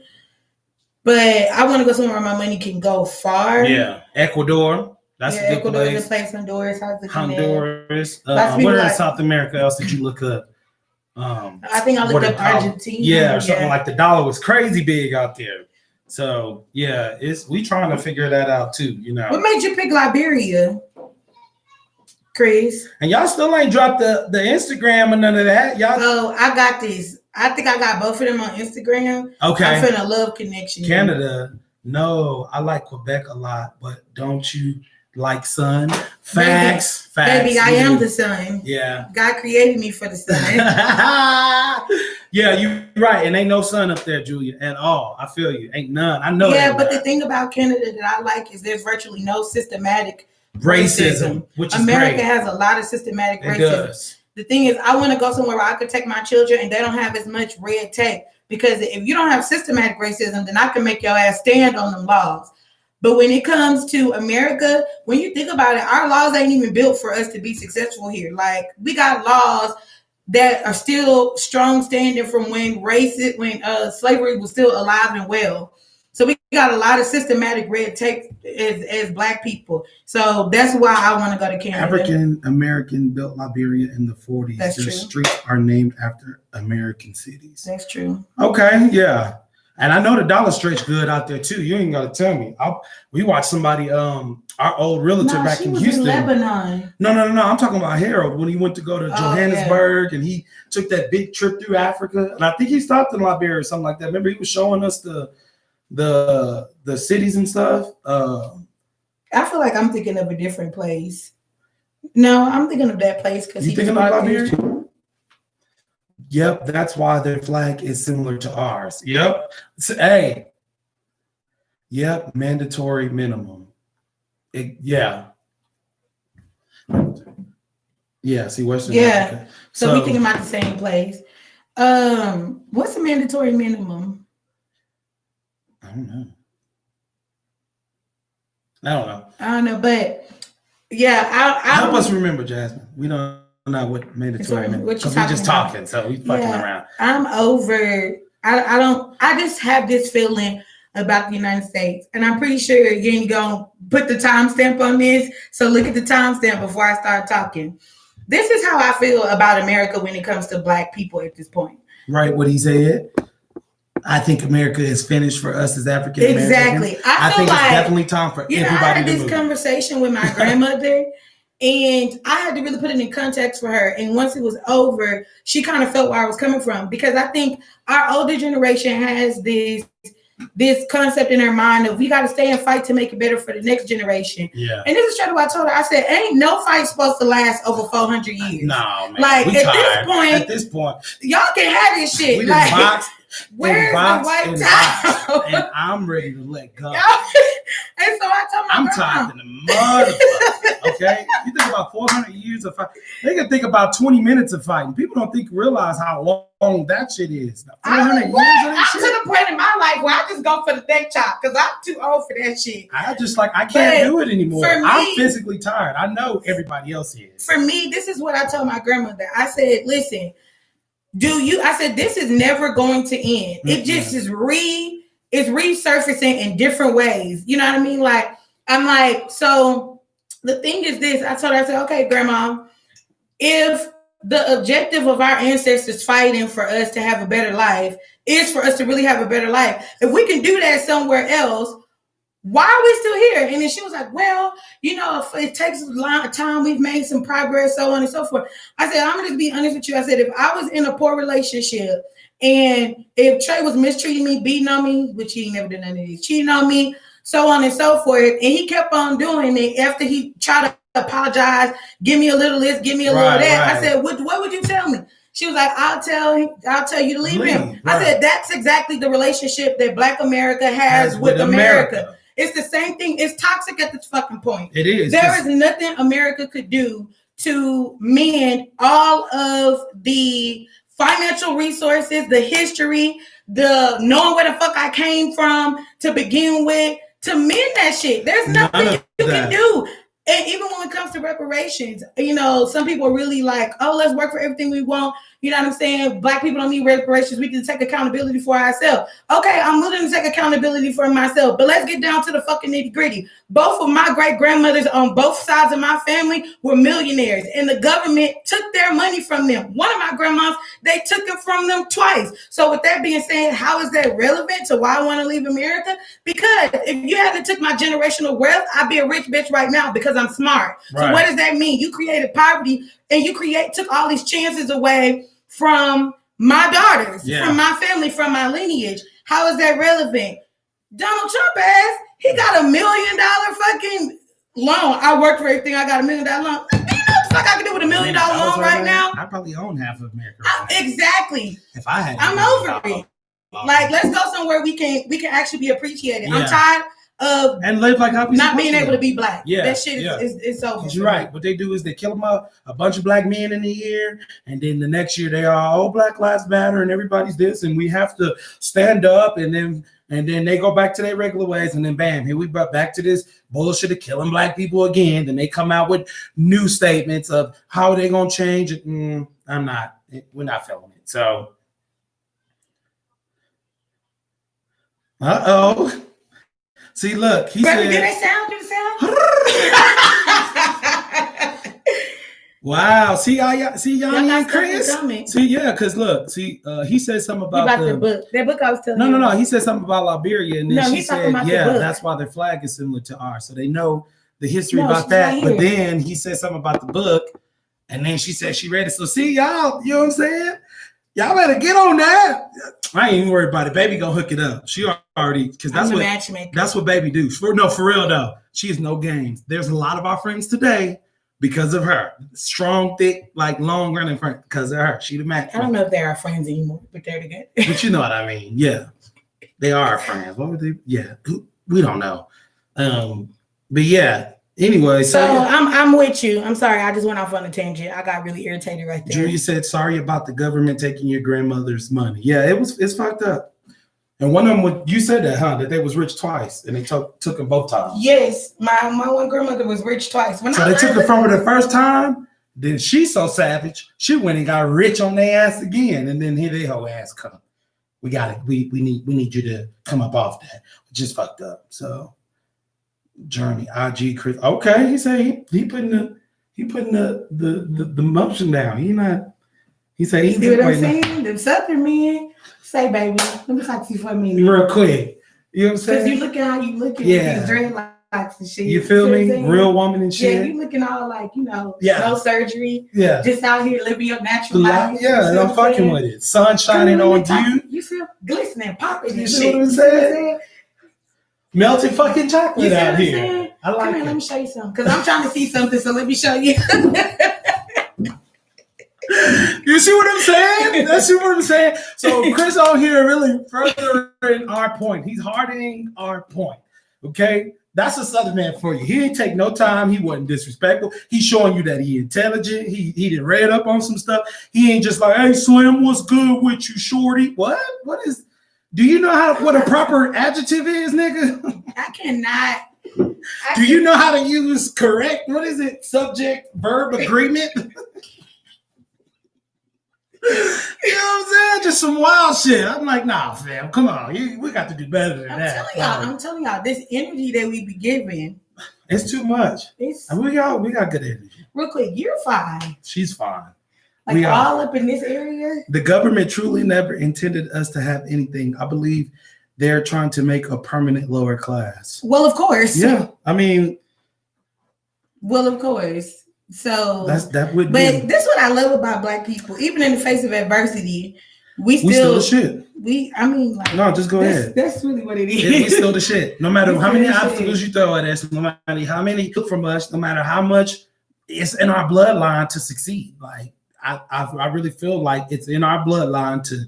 but I want to go somewhere where my money can go far. Yeah, Ecuador. That's a good Ecuador place. Is a place. Honduras. Where in South America else did you look up? I think I looked up Argentina. Yeah, or something like the dollar was crazy big out there. So yeah, we trying to figure that out too. What made you pick Liberia, Chris? And y'all still ain't dropped the Instagram or none of that. Y'all. Oh, I got this. I think I got both of them on Instagram. Okay. I'm finna love connection. Canada. No, I like Quebec a lot, but don't you like sun? Facts. Baby, I am the sun. Yeah. God created me for the sun. Yeah, you're right. And ain't no sun up there, Julia, at all. I feel you. Ain't none. I know. Yeah, but the thing about Canada that I like is there's virtually no systematic racism, which is America great. has a lot of systematic racism. Does. The thing is, I want to go somewhere where I could take my children and they don't have as much red tape. Because if you don't have systematic racism, then I can make your ass stand on them laws. But when it comes to America, when you think about it, our laws ain't even built for us to be successful here. Like, we got laws that are still strong standing from when slavery was still alive and well. So we got a lot of systematic red tape as Black people. So that's why I want to go to Canada. African American built Liberia in the 40s. That's Their true. streets are named after American cities. That's true. Okay, yeah. And I know the dollar stretch good out there too. You ain't got to tell me. We watched somebody, our old realtor back in Houston. In Lebanon. No. I'm talking about Harold when he went to go to Johannesburg and he took that big trip through Africa. And I think he stopped in Liberia or something like that. Remember, he was showing us the cities and stuff. I feel like I'm thinking of a different place. No, I'm thinking of that place because you thinking of Liberia? Yep, that's why their flag is similar to ours. Yep. Yep, mandatory minimum. Yeah, see Western Africa. So we thinking about the same place. What's the mandatory minimum? I don't know, but yeah, I help us remember, Jasmine. We don't know what mandatory minimum. Because we're just talking, so we fucking around. I'm over. I just have this feeling about the United States, and I'm pretty sure you ain't gonna put the timestamp on this. So look at the timestamp before I start talking. This is how I feel about America when it comes to Black people at this point. Right, what he said. I think America is finished for us as African Americans. Exactly. I think it's definitely time for everybody to move. I had this conversation with my grandmother, and I had to really put it in context for her. And once it was over, she kind of felt where I was coming from, because I think our older generation has this concept in her mind of we got to stay and fight to make it better for the next generation. Yeah. And this is straight what I told her. I said, ain't no fight supposed to last over 400 years. No, man. Like at this point, y'all can have this shit. We like, boxed. Where's the white towel? And I'm ready to let go. And so I told my I'm grandma, tired in the mud. Okay, you think about 400 years of fighting. They can think about 20 minutes of fighting. People don't realize how long that shit is. 400 years of that shit. I'm to the point in my life where I just go for the neck chop because I'm too old for that shit. I can't do it anymore. I'm physically tired. I know everybody else is. For me, this is what I told my grandmother. I said, listen. I said, this is never going to end. It just is resurfacing in different ways. You know what I mean? Like, I'm like, so the thing is this, I told her, I said, okay, Grandma, if the objective of our ancestors fighting for us to have a better life is for us to really have a better life, if we can do that somewhere else, why are we still here? And then she was like, well, if it takes a lot of time, we've made some progress, so on and so forth. I said, I'm going to be honest with you. I said, if I was in a poor relationship and if Trey was mistreating me, beating on me, which he ain't never done none of this, cheating on me, so on and so forth, and he kept on doing it after he tried to apologize, give me a little this, give me a little that. Right. I said, what would you tell me? She was like, I'll tell you to leave him. Right. I said, that's exactly the relationship that Black America has with America. It's the same thing. It's toxic at this fucking point. It is. There is nothing America could do to mend all of the financial resources, the history, the knowing where the fuck I came from to begin with, to mend that shit. There's nothing you can do. And even when it comes to reparations, some people are really like, oh, let's work for everything we want. You know what I'm saying? Black people don't need reparations. We can take accountability for ourselves. Okay, I'm willing to take accountability for myself, but let's get down to the fucking nitty gritty. Both of my great grandmothers on both sides of my family were millionaires, and the government took their money from them. One of my grandmas, they took it from them twice. So with that being said, how is that relevant to why I want to leave America? Because if you hadn't took my generational wealth, I'd be a rich bitch right now because I'm smart. Right. So what does that mean? You created poverty and you took all these chances away from my daughters, from my family, from my lineage. How is that relevant? Donald Trump he got $1 million fucking loan. I worked for everything. I got $1 million loan. You know what the fuck I can do with $1 million loan right now? I probably own half of America. Exactly. If I had, I'm over it. Like, let's go somewhere we can actually be appreciated. Yeah. I'm tired of and live like how not being able to be black. Yeah, that shit is over. You're right. What they do is they kill them up, a bunch of black men in a year, and then the next year they are all Black Lives Matter and everybody's this, and we have to stand up, and then they go back to their regular ways, and then bam, here we back to this bullshit of killing black people again. Then they come out with new statements of how they're gonna change it. We're not feeling it. So, see, look, he said. Did they sound? Wow. See, Yanni and Chris. See, yeah, because look, he said something about the book. That book I was telling you. No. He said something about Liberia, and then she said, yeah, that's why their flag is similar to ours. So they know the history about that. Right, but then he said something about the book, and then she said she read it. So see, y'all, you know what I'm saying? Y'all better get on that. I ain't even worried about it. Baby gonna hook it up. She already, because that's what baby do. For real though. She is no games. There's a lot of our friends today because of her. Strong, thick, like long running friend because of her. She the match. I don't know if they're our friends anymore, but they're together. But you know what I mean. Yeah. They are our friends. What would they? Yeah. We don't know. But yeah. Anyway, so I'm with you. I'm sorry, I just went off on a tangent. I got really irritated right there. Julia said, "Sorry about the government taking your grandmother's money." Yeah, it's fucked up. And one of them, you said that, huh? That they was rich twice, and they took them both times. Yes, my one grandmother was rich twice. So they took it from her the first time. Then she's so savage, she went and got rich on their ass again, and then here they whole ass come. We got it. We need you to come up off that. Just fucked up. So. Journey, IG, Chris. Okay, he said he putting the motion down. He said he's see what I'm saying? Them Southern men say, baby, let me talk to you for a minute. Real quick. You know what I'm saying? Because you look at how you looking with these dreadlocks and shit. You feel me? Real woman and shit. Yeah, you looking all like, no surgery. Yeah. Just out here living your natural life. Yeah, and I'm fucking with it. Sun shining on you. You feel glistening, popping. You see what I'm saying? Melted fucking chocolate out here. I like it. Let me show you something. Because I'm trying to see something, so let me show you. You see what I'm saying? That's what I'm saying. So Chris on here really furthering our point. He's hardening our point. Okay? That's a Southern man for you. He didn't take no time. He wasn't disrespectful. He's showing you that he intelligent. He done read up on some stuff. He ain't just like, hey, Slim, what's good with you, shorty? What? Do you know what a proper adjective is, nigga? I cannot. Do you know how to use correct? What is it? Subject, verb, agreement? You know what I'm saying? Just some wild shit. I'm like, nah, fam, come on. We got to do better than that. I'm telling y'all, this energy that we be giving. It's too much. We got good energy. Real quick, you're fine. She's fine. Like all up in this area? The government truly never intended us to have anything. I believe they're trying to make a permanent lower class. Well, of course. Yeah. I mean. Well, of course. So. That would be. But this is what I love about Black people. Even in the face of adversity, we still the shit. No, just go ahead. That's really what it is. We still the shit. No matter how many obstacles you throw at us, no matter how many took from us, no matter how much it's in our bloodline to succeed. Like, I really feel like it's in our bloodline to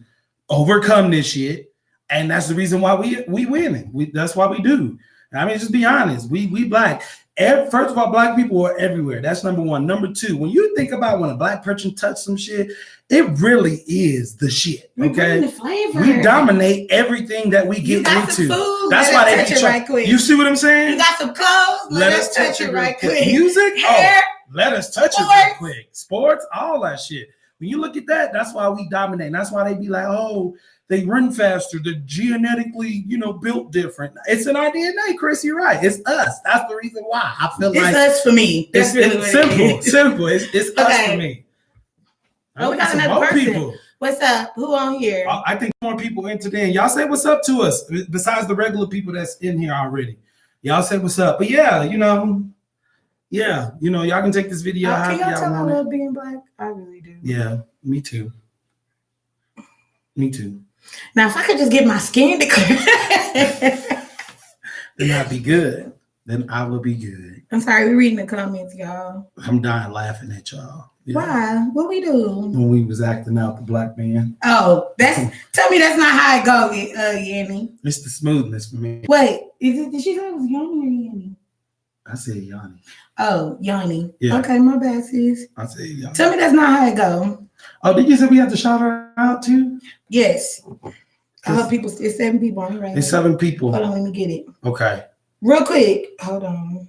overcome this shit, and that's the reason why we winning. That's why we do. I mean, just be honest. We Black. First of all, Black people are everywhere. That's number one. Number two, when you think about when a Black person touches some shit, it really is the shit. Okay, we dominate everything that we get into. That's why they be right quick. You see what I'm saying? You got some clothes. Let us touch it right quick. Music. Hair. Let us touch it real quick. Sports, all that shit. When you look at that, that's why we dominate. And that's why they be like, oh, they run faster. They're genetically, built different. It's in our DNA, Chris. You're right. It's us. That's the reason why. I feel like it's us for me. It's simple. It's us for me. Oh, we got another person. People. What's up? Who on here? I think more people in today. And y'all say what's up to us besides the regular people that's in here already. Y'all say what's up. But yeah, y'all can take this video. Can y'all tell I love being Black? I really do. Yeah, me too. Me too. Now, if I could just get my skin to clear, then that'd be good. then I will be good. I'm sorry, we're reading the comments, y'all. I'm dying laughing at y'all. Yeah. Why? What we do? When we was acting out the black man. Oh, tell me that's not how it go, Yanni. It's the smoothness for me. Wait, did she say it was Yanni or Yanni? I said Yanni. Oh, Yanni. Yeah. Okay, my bad, sis. I said Yanni. Tell me that's not how it go. Oh, did you say we have to shout her out too? Yes. I hope it's 7 people on here right It's now. 7 people. Hold on, let me get it. Okay. Real quick. Hold on.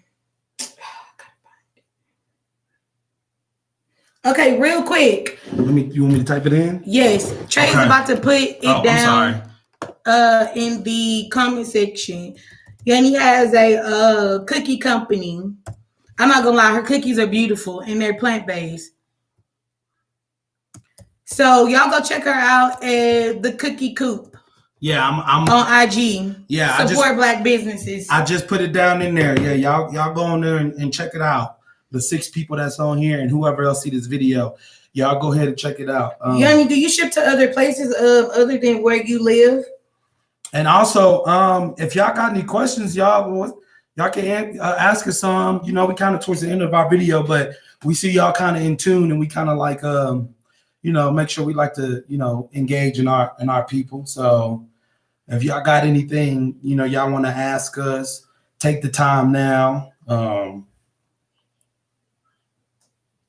Okay, real quick. You want me to type it in? Yes. Trey's Okay. about to put it down in the comment section. Yanni has a cookie company. I'm not gonna lie, her cookies are beautiful and they're plant-based. So y'all go check her out at the Cookie Coop. Yeah, I'm on IG. Yeah, support black businesses. I just put it down in there. Yeah, y'all go on there and check it out. The 6 people that's on here and whoever else see this video, y'all go ahead and check it out. Yanni, do you ship to other places other than where you live? And also, if y'all got any questions, y'all can ask us some. You know, we kind of towards the end of our video, but we see y'all kind of in tune, and we kind of like you know, make sure we like to, you know, engage in our people. So if y'all got anything, you know, y'all want to ask us, take the time now.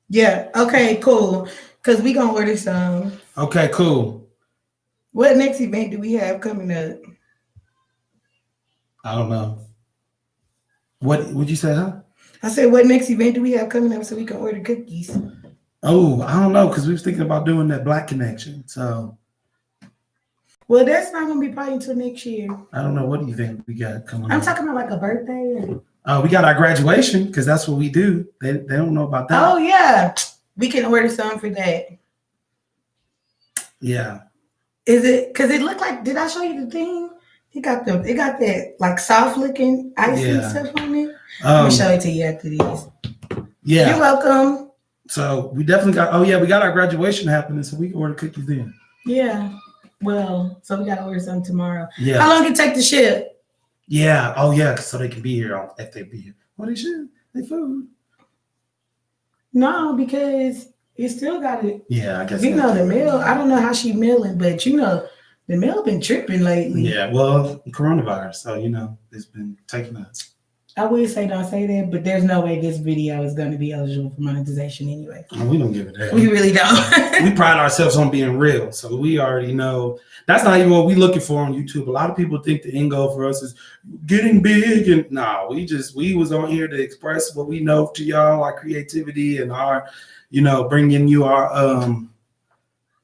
Yeah. Okay, cool. Because we going to order some. Okay, cool. What next event do we have coming up? I don't know. What would you say, huh? I said, what next event do we have coming up so we can order cookies? Oh, I don't know, because we was thinking about doing that Black Connection. So. Well, that's not going to be probably until next year. I don't know. What do you think we got coming I'm up? talking about like a birthday. We got our graduation, because that's what we do. They don't know about that. Oh, yeah. We can order some for that. Yeah. Is it, because it looked like, did I show you the thing? It got that like soft looking icy stuff on it. Let me show it to you after this. Yeah. You're welcome. So we definitely got, we got our graduation happening, so we can order cookies then. Yeah. Well, so we got to order some tomorrow. Yeah. How long it take to ship? Yeah. Oh, yeah. So they can be here if they be here. Well, they should. They food. No, because you still got it. Yeah, I guess. You know, the mail, I don't know how she mailing, but you know, the mail been tripping lately. Yeah, well, coronavirus. So, you know, it's been taking us. I would say don't say that, but there's no way this video is going to be eligible for monetization anyway. Oh, we don't give a damn. We really don't. We pride ourselves on being real. So we already know that's not even what we're looking for on YouTube. A lot of people think the end goal for us is getting big. And no, we was on here to express what we know to y'all, our creativity and our, you know, bringing you our,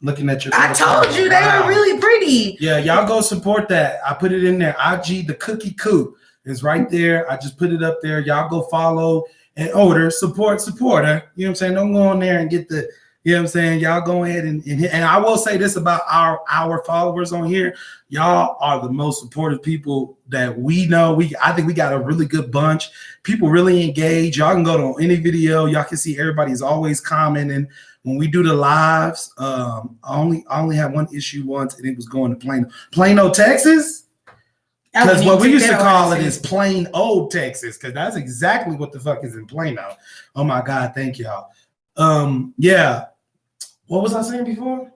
looking at your. I told you they were really pretty. Yeah, y'all go support that. I put it in there. IG, the Cookie Coop. It's right there. I just put it up there. Y'all go follow and order, supporter. You know what I'm saying? Don't go on there and get the, you know what I'm saying? Y'all go ahead and hit. And I will say this about our followers on here. Y'all are the most supportive people that we know. I think we got a really good bunch. People really engage. Y'all can go to any video. Y'all can see everybody's always commenting. When we do the lives, I only had one issue once, and it was going to Plano, Texas. Because what we used to call it is plain old Texas, because that's exactly what the fuck is in Plano. Oh my God, thank y'all. Yeah. What was I saying before?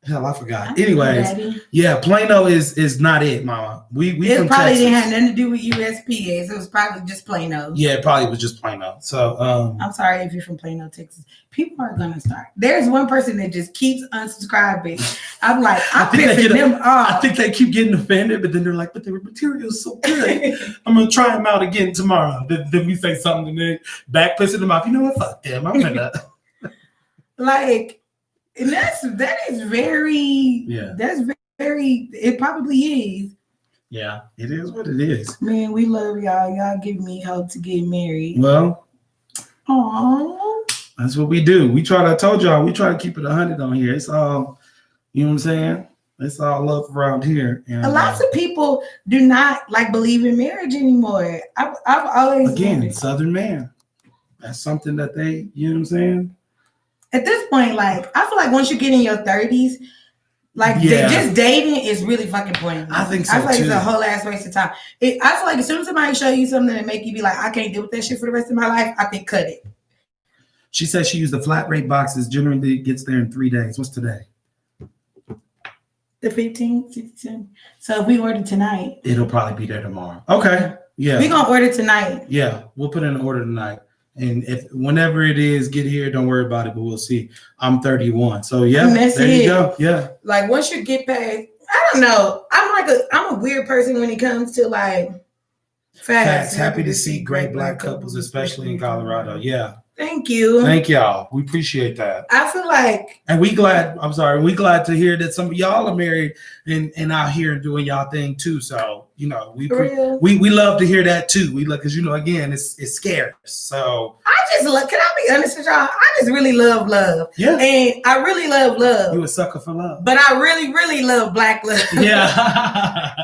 Hell, I forgot. Anyways, yeah, Plano is not it, mama. We it from probably Texas. Didn't have nothing to do with USPS. It was probably just Plano. Yeah, it probably was just Plano. So I'm sorry if you're from Plano, Texas. People are gonna start. There's one person that just keeps unsubscribing. I'm like, I'm pissing them off. I think they keep getting offended, but then they're like, but the material's so good. I'm gonna try them out again tomorrow. Then we say something and then back pissing them off. You know what? Fuck them. I'm gonna like. And that's very it probably is. Yeah, it is what it is. Man, we love y'all. Y'all give me hope to get married. Well, aww. That's what we do. I told y'all, we try to keep it 100 on here. It's all, you know what I'm saying? It's all love around here. And a lot of people do not like believe in marriage anymore. I've always again, Southern man. That's something that they, you know what I'm saying? At this point, like, I feel like once you get in your 30s, Like just dating is really fucking pointless. I think so I feel like too. it's a whole ass waste of time. I feel like as soon as somebody show you something that make you be like, I can't deal with that shit for the rest of my life, I think cut it. She says she used the flat rate boxes. Generally gets there in 3 days. What's today? The 15th, 16th. So if we order tonight, it'll probably be there tomorrow. Okay. Yeah. We're gonna order tonight. Yeah, we'll put in an order tonight. And if whenever it is, get here, don't worry about it, but we'll see. I'm 31. So yeah, there you go. Yeah. Like once you get past, I don't know. I'm a weird person when it comes to like facts. Happy to see great black couples, especially in Colorado. Yeah. Thank you. Thank y'all. We appreciate that. I feel like, and we glad to hear that some of y'all are married and out here doing y'all thing too. So, you know, we love to hear that too. We look, cause you know, again, it's scary. So can I be honest with y'all? I just really love love. Yeah. And I really love love. You a sucker for love. But I really, really love black love. Yeah.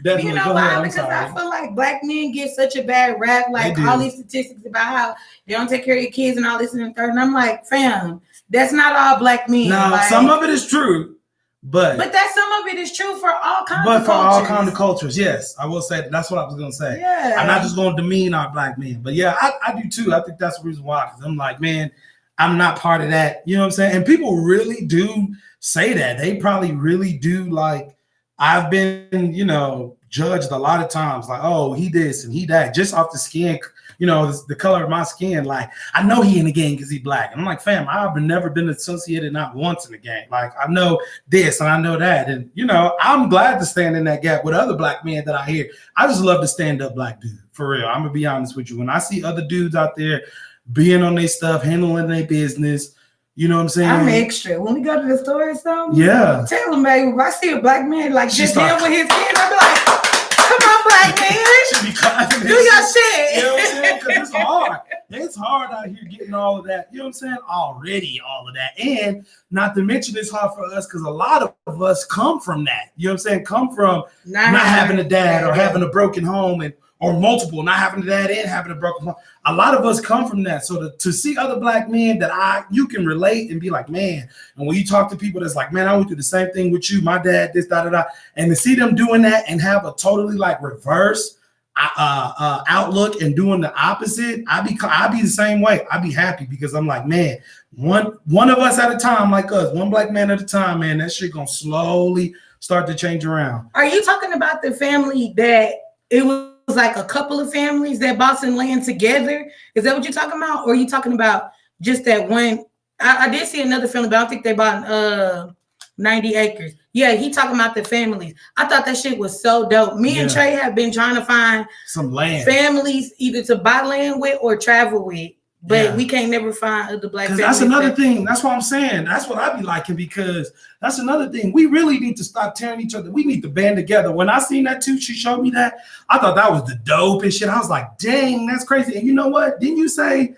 Definitely. You know why? Because I feel like black men get such a bad rap. Like all these statistics about how they don't take care of your kids and all this and the third. And I'm like, fam, that's not all black men. No, like, some of it is true, but that some of it is true for all kinds. But of for cultures. all kinds of cultures, yes, I will say that's what I was gonna say. Yeah, I'm not just gonna demean our black men, but yeah, I do too. I think that's the reason why. Because I'm like, man, I'm not part of that. You know what I'm saying? And people really do say that. They probably really do. Like, I've been, you know, judged a lot of times, like, oh, he this and he that, just off the skin, you know, the color of my skin. Like, I know he in the gang because he black. And I'm like, fam, I've never been associated not once in the gang. Like, I know this and I know that. And, you know, I'm glad to stand in that gap with other black men that I hear. I just love to stand up black dude, for real. I'm gonna be honest with you. When I see other dudes out there being on their stuff, handling their business, you know what I'm saying? I'm extra. When we go to the store or something, yeah. Tell him, baby, if I see a black man like just dealing with his kids, I'll be like, come on, black man. Do your shit. You know what I'm saying? Because it's hard. It's hard out here getting all of that. You know what I'm saying? Already all of that. And not to mention it's hard for us because a lot of us come from that. You know what I'm saying? Come from not having a dad or having a broken home or multiple, not having a dad and having a broken home. A lot of us come from that. So to see other black men that you can relate and be like, man, and when you talk to people that's like, man, I went through the same thing with you, my dad, this, da. And to see them doing that and have a totally like reverse outlook and doing the opposite, I be the same way. I be happy because I'm like, man, one of us at a time, like us, one black man at a time, man, that shit gonna slowly start to change around. Are you talking about the family that it was like a couple of families that bought some land together? Is that what you're talking about? Or are you talking about just that one? I did see another family, but I don't think they bought 90 acres. Yeah, he talking about the families. I thought that shit was so dope. Me and Trey have been trying to find some land families either to buy land with or travel with. But we can't never find other black families. That's another thing. That's what I'm saying. That's what I be liking because that's another thing. We really need to stop tearing each other. We need to band together. When I seen that too, she showed me that. I thought that was the dopest shit. I was like, dang, that's crazy. And you know what? Didn't you say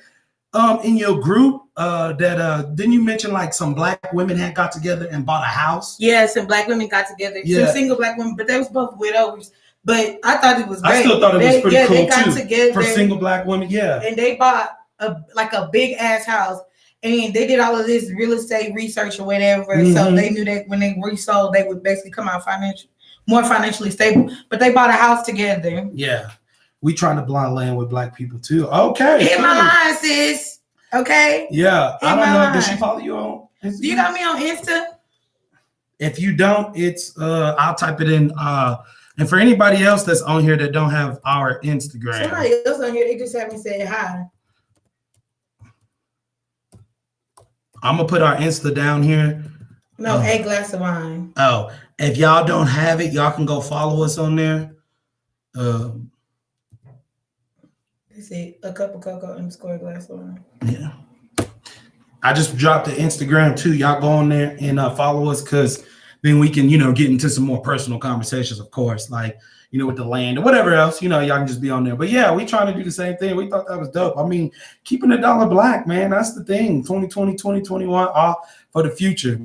in your group didn't you mention like some black women had got together and bought a house? Yeah, some black women got together. Yeah. Some single black women, but they was both widows. But I thought it was great. I still thought it was pretty cool they got too. Together, for single black women, and they bought a big ass house, and they did all of this real estate research or whatever. Mm-hmm. So they knew that when they resold, they would basically come out more financially stable. But they bought a house together. Yeah, we trying to blind land with black people too. Okay, hit my line, sis. Okay. Yeah, I don't know. Does she follow you on Instagram? Do you got me on Insta? If you don't, it's I'll type it in. And for anybody else that's on here that don't have our Instagram, somebody else on here, they just haven't said hi. I'm gonna put our Insta down here. No, a glass of wine. Oh, if y'all don't have it, y'all can go follow us on there. Let's see, a cup of cocoa _ glass of wine. Yeah. I just dropped the Instagram too. Y'all go on there and follow us because then we can, get into some more personal conversations, of course, like, with the land or whatever else, y'all can just be on there. But yeah, we trying to do the same thing. We thought that was dope. I mean, keeping the dollar black, man, that's the thing. 2020, 2021, all for the future.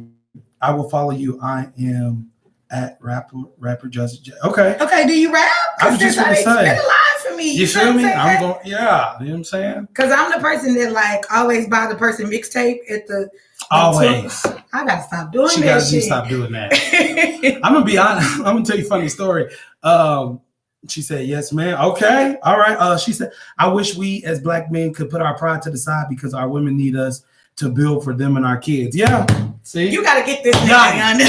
I will follow you. I am at rapper Justin. Okay. Okay. Do you rap? I was just going to say. Spin a line for me. You feel me? I'm going. Yeah. You know what I'm saying? Because I'm the person that like always buy the person mixtape at the Always. I gotta stop doing She that gotta shit. stop doing that. I'm gonna be honest. I'm gonna tell you a funny story. She said, yes, ma'am. Okay. All right. She said, I wish we as Black men could put our pride to the side because our women need us to build for them and our kids. Yeah. See? You gotta get this Yanni,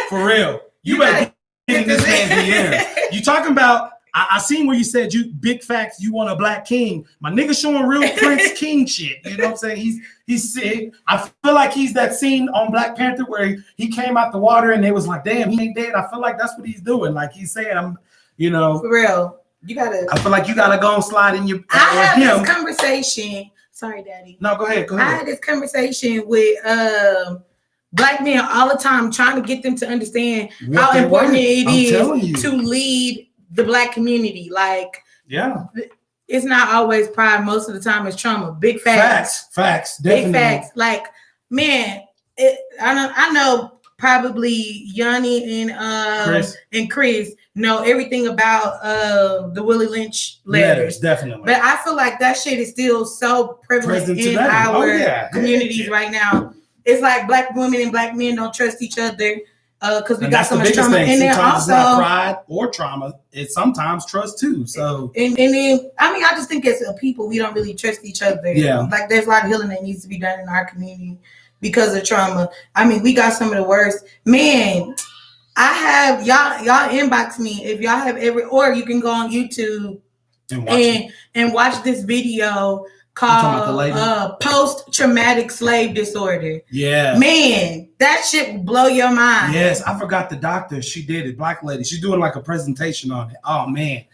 for real. You better get this man DM. You talking about, I seen where you said you big facts, you want a Black king. My nigga showing real Prince King shit. You know what I'm saying? He's sick. I feel like he's that scene on Black Panther where he came out the water and they was like, damn, he ain't dead. I feel like that's what he's doing. Like he's saying, you know, for real. You gotta. I feel like you gotta go and slide in your. I had this conversation. Sorry, Daddy. No, go ahead. I had this conversation with Black men all the time, trying to get them to understand how important it is to lead the Black community. Like, yeah, it's not always pride. Most of the time, it's trauma. Big facts. Facts. Definitely. Big facts. Like, man, I know. Probably Yanni and Chris know everything about the Willie Lynch letters. Definitely. But I feel like that shit is still so prevalent in our communities right now. It's like Black women and Black men don't trust each other because we got so much trauma. And then also it's not pride or trauma. It's sometimes trust too. So and then I just think as a people we don't really trust each other. Yeah. Like there's a lot of healing that needs to be done in our community. Because of trauma. I mean, we got some of the worst. Man, I have y'all inbox me if y'all have or you can go on YouTube and watch this video called post-traumatic slave disorder. Yeah. Man, that shit will blow your mind. Yes, I forgot the doctor. She did it, Black lady. She's doing like a presentation on it. Oh man.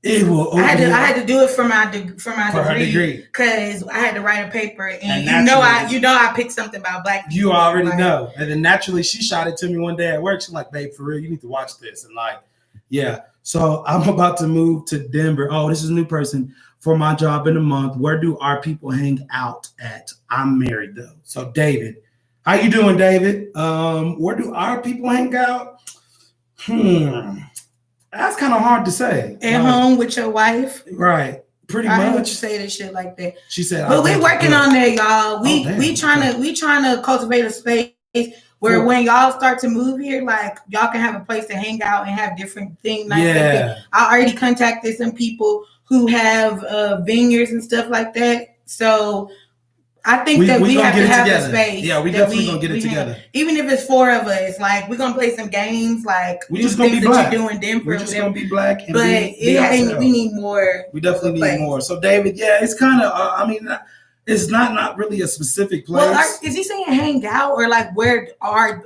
It will. I had to do it for my degree because I had to write a paper, and you know I picked something about Black people. You already know, and then naturally she shot it to me one day at work. She's like, "Babe, for real, you need to watch this." And like, yeah. So I'm about to move to Denver. Oh, this is a new person for my job in a month. Where do our people hang out at? I'm married though. So David, how you doing, David? Where do our people hang out? That's kind of hard to say. At home with your wife, right? Pretty much. I heard you say this shit like that. She said, "But we working on that, y'all. We trying to cultivate a space where when y'all start to move here, like y'all can have a place to hang out and have different things. I already contacted some people who have vineyards and stuff like that. So I think that we have to have a space. Yeah, we definitely gonna get it together. Even if it's 4 of us, like we're gonna play some games, like we just gonna be Black. You do in Denver, we're just gonna be Black. And but we need more. We definitely need more. So David, yeah, it's kind of. I mean, it's not really a specific place. Well, is he saying hang out or like where are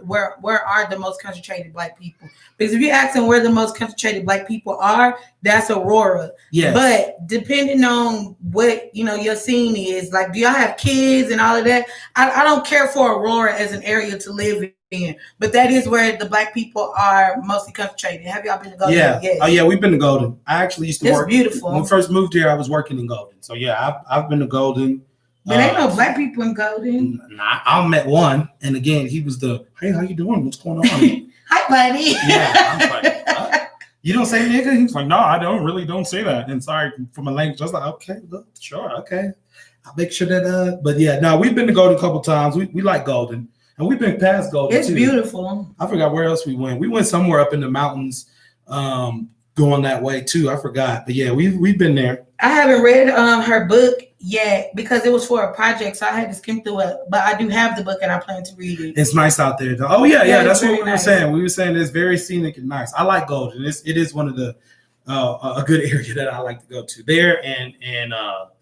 the most concentrated Black people? Because if you ask them where the most concentrated Black people are, that's Aurora. Yes. But depending on what your scene is, like, do y'all have kids and all of that? I don't care for Aurora as an area to live in, but that is where the Black people are mostly concentrated. Have y'all been to Golden? Yeah. Yes. Oh yeah, we've been to Golden. I actually used to work. It's beautiful. When we first moved here, I was working in Golden. So yeah, I've been to Golden. But ain't no Black people in Golden. Nah, I met one, and again, he was hey, how you doing? What's going on? Hi, buddy. Yeah, I was like, what? You don't say nigga? He was like, no, I don't say that. And sorry for my language. I was like, okay, look, sure, okay. I'll make sure that. But yeah, no, we've been to Golden a couple times. We like Golden, and we've been past Golden. It's beautiful. I forgot where else we went. We went somewhere up in the mountains, going that way too. I forgot, but yeah, we've been there. I haven't read her book yet because it was for a project, so I had to skim through it. But I do have the book, and I plan to read it. It's nice out there, though. Oh yeah, that's what we were saying. We were saying it's very scenic and nice. I like Golden. It is one of the a good area that I like to go to there, and not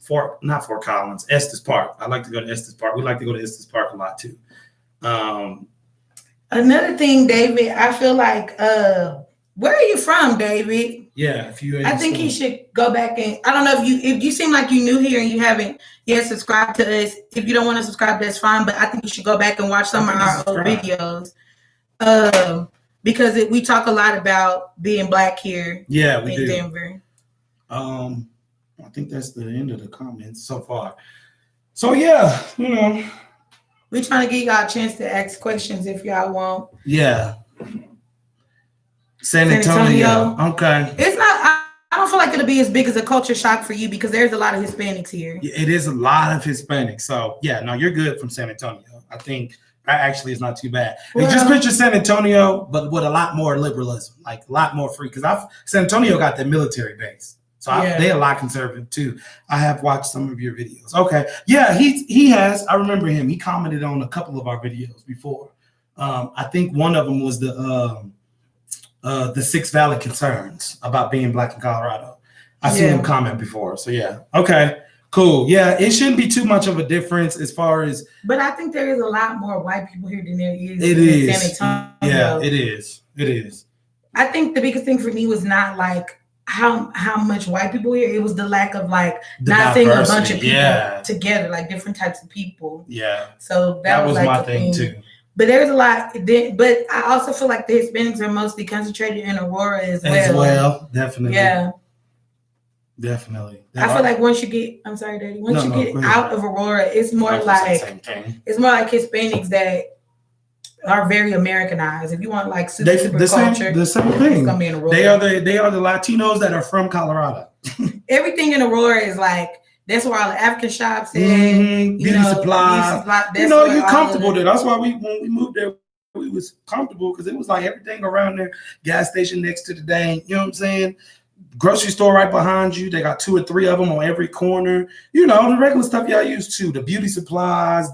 Fort Collins, Estes Park. I like to go to Estes Park. We like to go to Estes Park a lot too. Another thing, David, I feel like where are you from, David? Yeah, if you. I think he should go back and I don't know if you seem like you new here and you haven't yet subscribed to us. If you don't want to subscribe, that's fine. But I think you should go back and watch some of our old videos, because we talk a lot about being Black here. Yeah, we in Denver. I think that's the end of the comments so far. So yeah, we're trying to give y'all a chance to ask questions if y'all want. Yeah. San Antonio. Okay. It's not. I don't don't feel like it'll be as big as a culture shock for you because there's a lot of Hispanics here. It is a lot of Hispanics. So yeah, no, you're good from San Antonio. I think that actually is not too bad. Well, And just picture San Antonio, but with a lot more liberalism, like a lot more free. Because San Antonio got the military base. So they're a lot conservative too. I have watched some of your videos. Okay. Yeah, he has. I remember him. He commented on a couple of our videos before. I think one of them was the 6 valid concerns about being Black in Colorado. I've seen him comment before. So yeah. Okay. Cool. Yeah, it shouldn't be too much of a difference as far as. But I think there is a lot more white people here than there is in San Antonio. Yeah, it is. It is. I think the biggest thing for me was not like how much white people here. It was the lack of like The not seeing a bunch diversity, of people yeah. together, like different types of people. Yeah. So That was like my the thing too. But there's a lot. But I also feel like the Hispanics are mostly concentrated in Aurora as well. As well, definitely. Yeah. Definitely. I feel like once you get, I'm sorry, Daddy. Once you get out of Aurora, it's more like Hispanics that are very Americanized. If you want like super culture, the same thing. It's gonna be in Aurora. They are the Latinos that are from Colorado. Everything in Aurora is like that's where all the African shops is. Beauty supply. You're comfortable there. That's why when we moved there, we was comfortable because it was like everything around there. Gas station next to the dang. You know what I'm saying? Grocery store right behind you. They got 2 or 3 of them on every corner. The regular stuff y'all used to. The beauty supplies,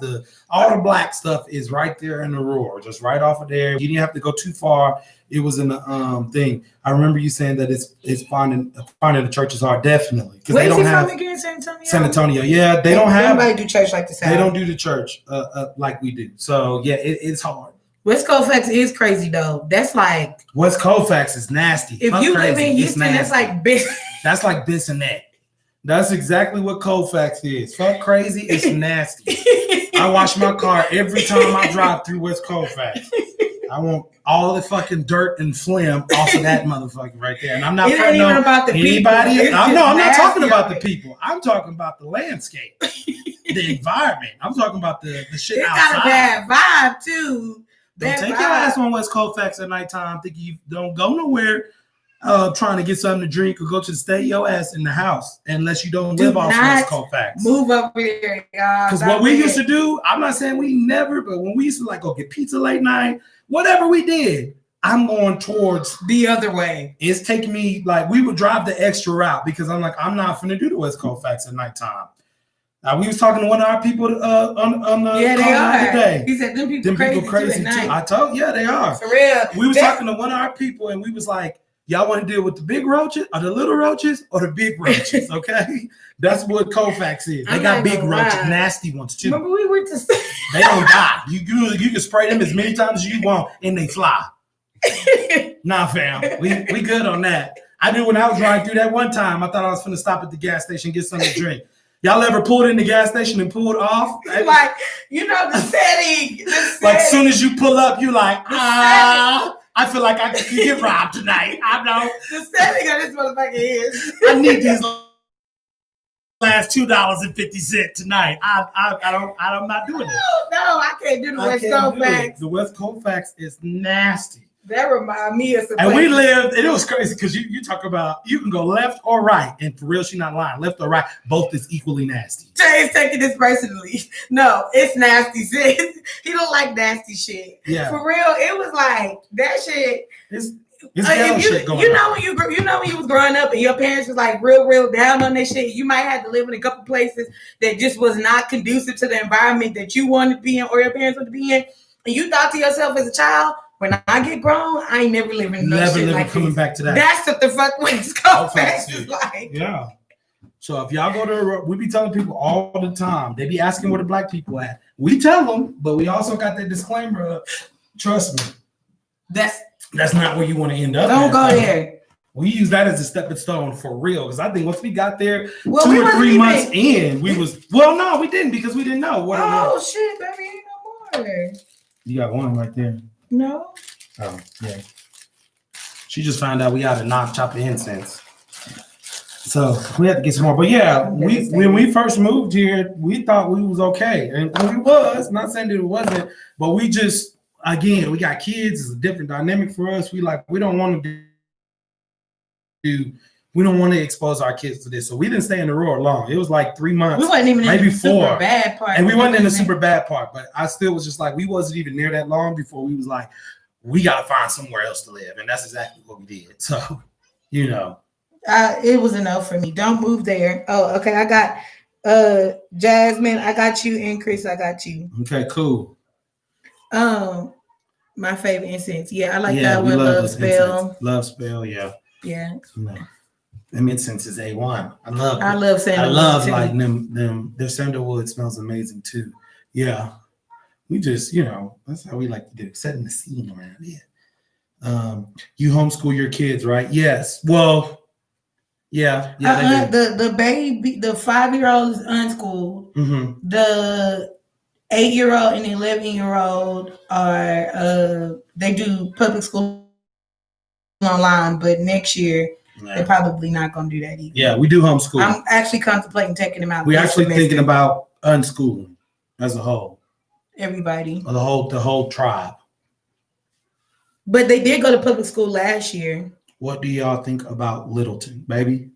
all the black stuff is right there in Aurora, just right off of there. You didn't have to go too far. It was in the thing. I remember you saying that it's finding the churches hard, definitely. Because they don't have again, San Antonio. San Antonio, yeah, they don't have. Nobody do church like the South. They don't do the church like we do. So yeah, it's hard. West Colfax is crazy though. That's like West Colfax is nasty. If you live in Houston, that's like that's like Bissonnette. That's exactly what Colfax is. Fuck crazy, it's nasty. I wash my car every time I drive through West Colfax. I want all the fucking dirt and phlegm off of that motherfucker right there. And I'm not even about the anybody. People. I'm not talking about the people. I'm talking about the landscape, the environment. I'm talking about the shit it's outside. Got a bad vibe too. Don't take your ass on West Colfax at nighttime. Think you don't go nowhere trying to get something to drink or go to stay your ass in the house unless you don't live off West Colfax. Move up here, y'all. Because what we used to do, I'm not saying we never, but when we used to like go get pizza late night, whatever we did, I'm going towards the other way. It's taking me like we would drive the extra route because I'm like, I'm not finna do the West Colfax at nighttime. We was talking to one of our people on the call they are. Today. He said them people crazy too. I told they are. For real. We was talking to one of our people and we was like, y'all want to deal with the big roaches or the little roaches or the big roaches, okay? That's what Colfax is. They got big roaches, nasty ones too. Remember we went to they don't die. You can spray them as many times as you want and they fly. Nah, fam. We good on that. I knew when I was driving through that one time, I thought I was finna stop at the gas station and get something to drink. Y'all ever pulled in the gas station and pulled off? Like, the setting. Like, as soon as you pull up, you like, I feel like I could get robbed tonight. I know. The setting of this motherfucker is. I need these last $2.50 tonight. I'm not doing it. No, I can't do the West Colfax. The West Colfax is nasty. That reminds me of some. And we lived, and it was crazy because you talk about you can go left or right, and for real, she's not lying. Left or right, both is equally nasty. Jay's taking this personally. No, it's nasty shit. He don't like nasty shit. Yeah, for real, it was like that shit. It's shit going on. When you was growing up and your parents was like real down on that shit, you might have to live in a couple places that just was not conducive to the environment that you wanted to be in or your parents wanted to be in, and you thought to yourself as a child, when I get grown, I ain't never living in no shit like coming this. back to that. That's what the fuck West Colfax is like. Yeah. So if y'all go to, we be telling people all the time. They be asking where the black people at. We tell them, but we also got that disclaimer of, trust me, that's not where you want to end up. Don't go there. We use that as a stepping stone for real. Because I think once we got there 2 or 3 months in, we was, no, we didn't because we didn't know what it was. Oh, shit, baby, ain't no more. You got one right there. No. Oh, yeah. She just found out we had a knock chopping incense. So we had to get some more. But yeah, when we first moved here, we thought we was okay. And we was, not saying that it wasn't, but we just, again, we got kids. It's a different dynamic for us. We don't want to do we don't want to expose our kids to this. So we didn't stay in the roar long. It was like 3 months. We wasn't even maybe in the 4. super bad part. And we wasn't in the super bad part, but I still was just like, we wasn't even near that long before we was like, we got to find somewhere else to live. And that's exactly what we did. So, you know. It was a no for me. Don't move there. Oh, okay. I got Jasmine, I got you, and Chris, I got you. Okay, cool. My favorite incense. Yeah, I like that one. Love spell. Incense. Love spell, yeah. Yeah. Them incense is A1. I love sandalwood. I love like them. Their sandalwood smells amazing too. Yeah. We just, you know, that's how we like to do it, setting the scene around here. You homeschool your kids, right? Yes. Well, yeah. The baby, the 5-year-old is unschooled. Mm-hmm. The 8-year-old and 11-year-old are they do public school online, but next year they're probably not going to do that either. Yeah, we do homeschool. I'm actually contemplating taking them out. We're actually thinking about unschooling as a whole. Everybody. The whole tribe. But they did go to public school last year. What do y'all think about Littleton, baby?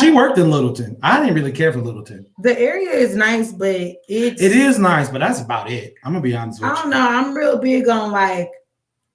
She worked in Littleton. I didn't really care for Littleton. The area is nice, but it is nice, but that's about it. I'm gonna be honest with you. I don't know. I'm real big on like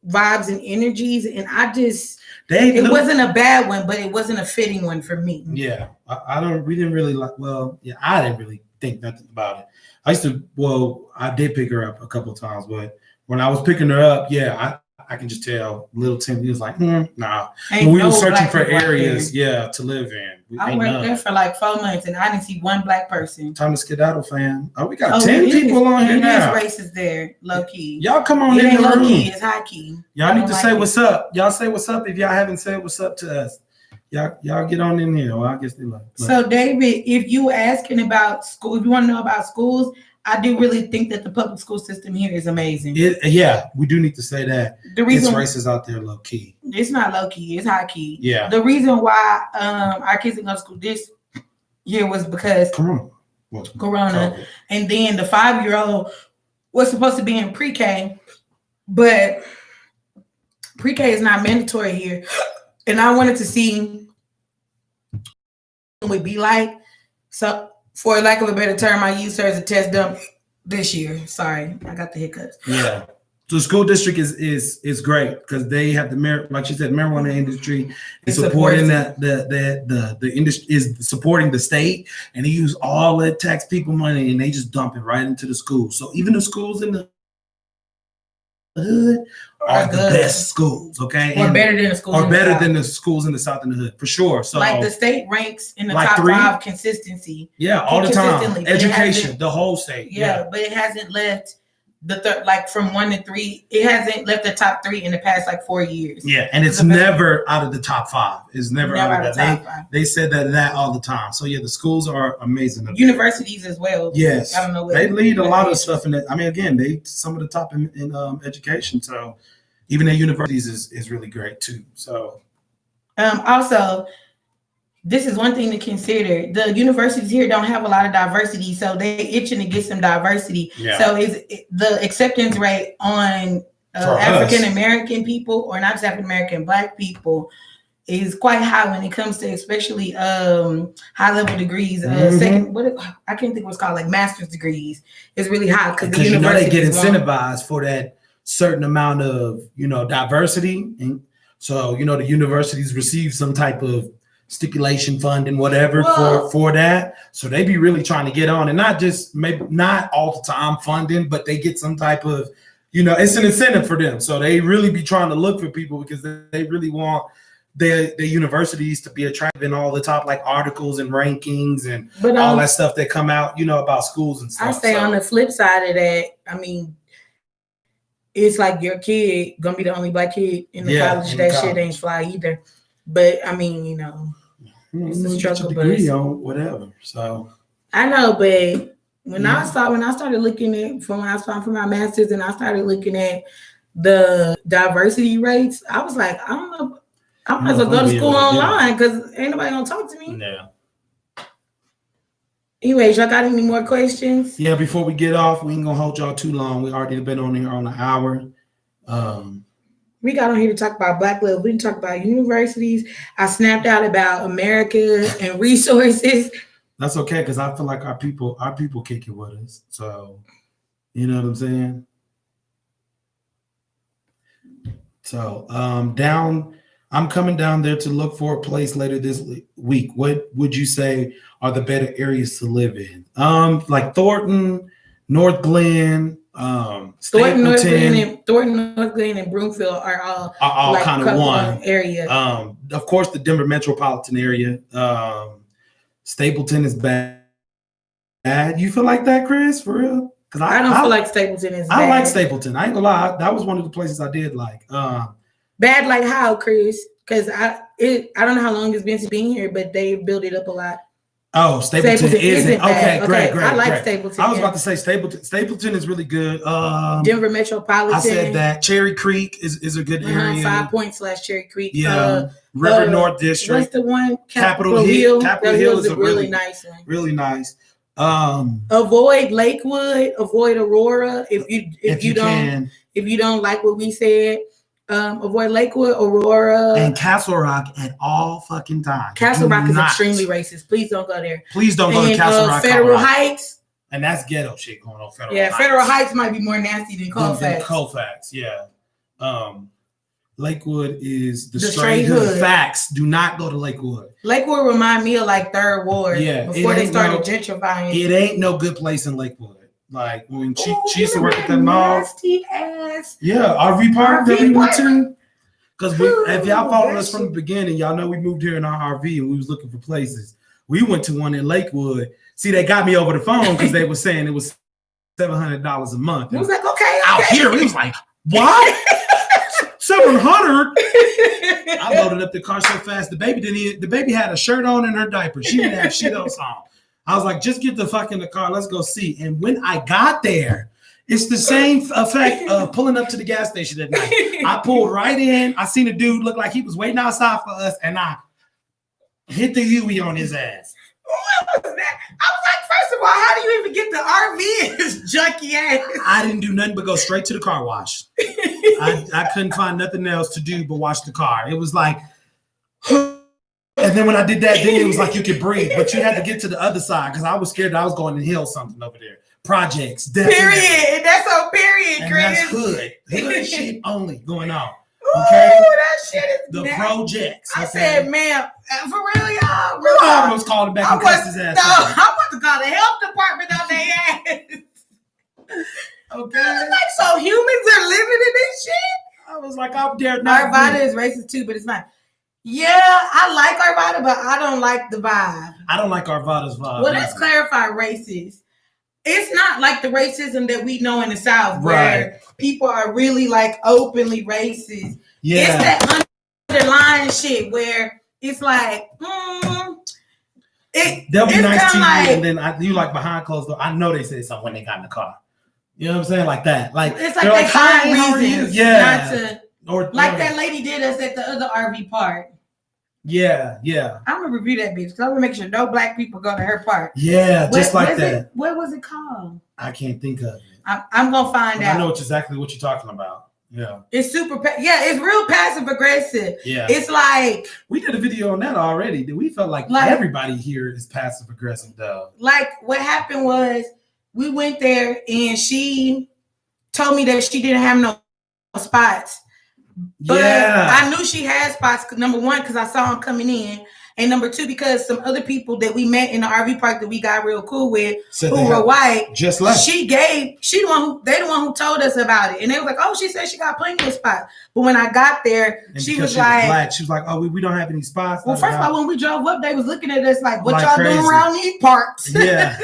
vibes and energies, and I just it wasn't a bad one, but it wasn't a fitting one for me. Yeah, we didn't really like. Well, yeah, I didn't really think nothing about it. I did pick her up a couple of times, but when I was picking her up, yeah, I can just tell Littleton, he was like, nah. When we were searching for areas, to live in. I worked there for like 4 months and I didn't see one black person. Time to skedaddle, fam. Oh, we got 10 people on here now. There's races there, low key. Y'all come on in the room. Low key, it's high key. Y'all need to say what's up. Y'all say what's up if y'all haven't said what's up to us. Y'all get on in here. Well, I guess they like. So, David, if you were asking about school, if you want to know about schools, I do really think that the public school system here is amazing. We do need to say that. The reason it's racist out there low key. It's not low key. It's high key. Yeah. The reason why our kids didn't go to school this year was because Corona. COVID. And then the 5-year-old was supposed to be in pre-K, but pre-K is not mandatory here. And I wanted to see what it would be like. So, for lack of a better term, I used her as a test dump this year. Sorry, I got the hiccups. Yeah. So the school district is great because they have like she said, marijuana industry is supporting the industry is supporting the state, and they use all that tax people money and they just dump it right into the schools. So even the schools in the hood are the best schools, okay? Or better than the schools. Or better than the schools in the South and the hood, for sure. So like the state ranks in the top 5 consistency. Yeah, all the time. Education, the whole state. Yeah, but it hasn't left the third, like from 1 to 3. It hasn't left the top 3 in the past like 4 years. Yeah, and it's never out of the top 5. It's never out of the top 5. They said that all the time. So yeah, the schools are amazing. Universities as well. Yes, I don't know. They lead a lot of stuff in it. I mean, again, they some of the top in education. So even at universities is really great too. So also, this is one thing to consider. The universities here don't have a lot of diversity, so they itching to get some diversity. Yeah. So the acceptance rate on African American people, or not just African American, Black people, is quite high when it comes to especially high level degrees. Second, I can't think what's called, like master's degrees. It's really high because the university they get incentivized for that certain amount of diversity, and so the universities receive some type of stipulation fund and whatever for that. So they be really trying to get on, and not all the time funding, but they get some type of, it's an incentive for them. So they really be trying to look for people because they really want their universities to be attractive in all the top like articles and rankings and all that stuff that come out, about schools and stuff. I say on the flip side of that, I mean, it's like your kid gonna be the only Black kid in the college. Shit ain't fly either. But I mean, it's a struggle. Degree on whatever. So I know, but when I started looking at when I started for my master's and I started looking at the diversity rates, I was like, I don't know, I might as well go to school online because ain't nobody gonna talk to me. Yeah. Anyways, y'all got any more questions? Yeah, before we get off, we ain't gonna hold y'all too long. We already been on here on an hour. We got on here to talk about Black love. We didn't talk about universities. I snapped out about America and resources. That's okay, because I feel like our people kick it with us. So, you know what I'm saying? So, I'm coming down there to look for a place later this week. What would you say are the better areas to live in? Like Thornton, North Glen, Thornton, North Glen, and Broomfield are all like kind of one area. Of course, the Denver metropolitan area. Stapleton is bad. You feel like that, Chris? For real? Because I don't feel like Stapleton is bad. I like Stapleton. I ain't gonna lie. That was one of the places I did like. Bad like how, Chris? Because I don't know how long it's been here, but they built it up a lot. Oh, Stapleton isn't okay. Great. I like Stapleton. I was about to say Stapleton is really good. Denver metropolitan. I said that. Cherry Creek is a good area. 5 Point / Cherry Creek. Yeah. River North District. What's the one? Capitol Hill. Capitol Hill is a really nice one. Really nice. Avoid Lakewood. Avoid Aurora. If you don't like what we said. Avoid Lakewood, Aurora, and Castle Rock at all fucking times. Castle Rock is extremely racist. Please don't go there. Please don't go to Castle Rock. Federal Heights. And that's ghetto shit going on. Federal Heights. Federal Heights might be more nasty than Colfax. Colfax, yeah. Lakewood is the straight hood. Facts. Do not go to Lakewood. Lakewood remind me of like Third Ward. Yeah. Before they started gentrifying. It ain't no good place in Lakewood. Like when she used to work at that mall. Nasty ass. Yeah, RV park that we went to. Because if y'all followed us from the beginning, y'all know we moved here in our RV and we was looking for places. We went to one in Lakewood. See, they got me over the phone because they were saying it was $700 a month. I was like, okay. Out here, it was like, what? 700? I loaded up the car so fast. The baby had a shirt on and her diaper. She didn't have shit else on. I was like, just get the fuck in the car. Let's go see. And when I got there, it's the same effect of pulling up to the gas station at night. I pulled right in. I seen a dude look like he was waiting outside for us, and I hit the Huey on his ass. What was that? I was like, first of all, how do you even get the RV in his junky ass? I didn't do nothing but go straight to the car wash. I couldn't find nothing else to do but wash the car. It was like... And then when I did that, then it was like you could breathe, but you had to get to the other side because I was scared that I was going to heal something over there. Projects, definitely. Period. That's on period, and Chris. That's hood shit only going on. Okay, ooh, that shit is the projects. I said, man, for real, y'all. I almost called him back and cussed his ass. I want to call the health department on their ass. Okay, like so humans are living in this shit. I was like, I'm there. Arvada is racist too, but it's fine. Yeah, I like Arvada, but I don't like the vibe. I don't like Arvada's vibe. Well, let's clarify racist. It's not like the racism that we know in the South, where people are really like openly racist. Yeah. It's that underlying shit where it's like, they'll be nice to you, and then you like behind closed door. I know they said something when they got in the car. You know what I'm saying? Like that. Like it's like they find reasons not to. Or that lady did us at the other RV park. Yeah. I'm gonna review that bitch because I'm gonna make sure no black people go to her park. Yeah, just like that. What was it called? I can't think of it. I'm gonna find out. I know exactly what you're talking about. Yeah. It's super. It's real passive aggressive. Yeah. It's like we did a video on that already. We felt like everybody here is passive aggressive though. Like what happened was we went there and she told me that she didn't have no spots. But I knew she had spots, number one, because I saw them coming in. And number two, because some other people that we met in the RV park that we got real cool with, who were white, just left. They the one who told us about it. And they was like, oh, she said she got plenty of spots. But when I got there, she was like, oh, we don't have any spots. Well, first of all, when we drove up, they was looking at us like, what y'all doing around these parks? Yeah.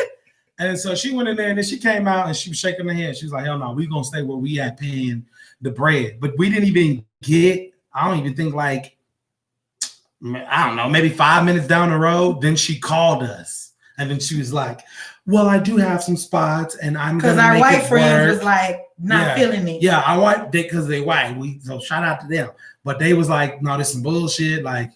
And so she went in there and then she came out and she was shaking her head. She was like, hell no, we gonna stay where we at paying the bread. But we didn't even get, I don't even think like, I don't know, maybe 5 minutes down the road, then she called us. And then she was like, well, I do have some spots and I'm going to make it work. Because our white friends was like, not feeling it. Yeah, our white, because they white. So shout out to them. But they was like, no, this is some bullshit. Like,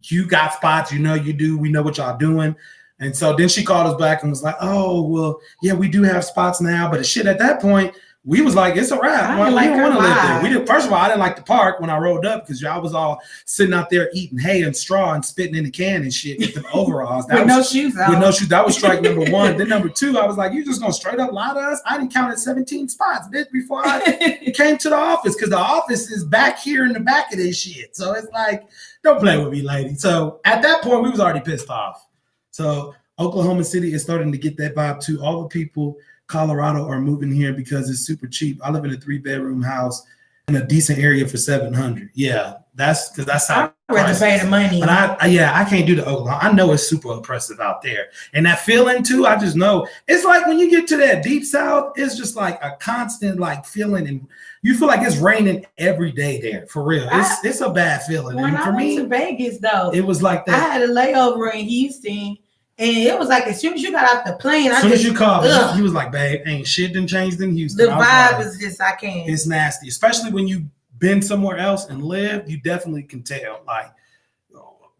you got spots, you know you do. We know what y'all doing. And so then she called us back and was like, oh, well, yeah, we do have spots now. But shit, at that point, we was like, it's a wrap. We like don't want to live there. vibe. We didn't. First of all, I didn't like the park when I rolled up because y'all was all sitting out there eating hay and straw and spitting in the can and shit with the overalls. With no shoes on. With no shoes. That was strike number one. Then number two, I was like, you just gonna straight up lie to us? I didn't count at 17 spots, bitch, before I came to the office because the office is back here in the back of this shit. So it's like, don't play with me, lady. So at that point, we was already pissed off. So Oklahoma City is starting to get that vibe too. All the people Colorado are moving here because it's super cheap. I live in a 3-bedroom house in a decent area for $700. Yeah, that's because that's how I'd rather pay the money. But I can't do the Oklahoma. I know it's super oppressive out there, and that feeling too. I just know it's like when you get to that deep south, it's just like a constant like feeling, and you feel like it's raining every day there for real. It's a bad feeling. When and for I went me, to Vegas though, it was like that. I had a layover in Houston. And it was like as soon as you got off the plane, as soon as you called, he was like, "Babe, ain't shit done changed in Houston." The vibe is just I can't. It's nasty, especially when you've been somewhere else and lived. You definitely can tell, like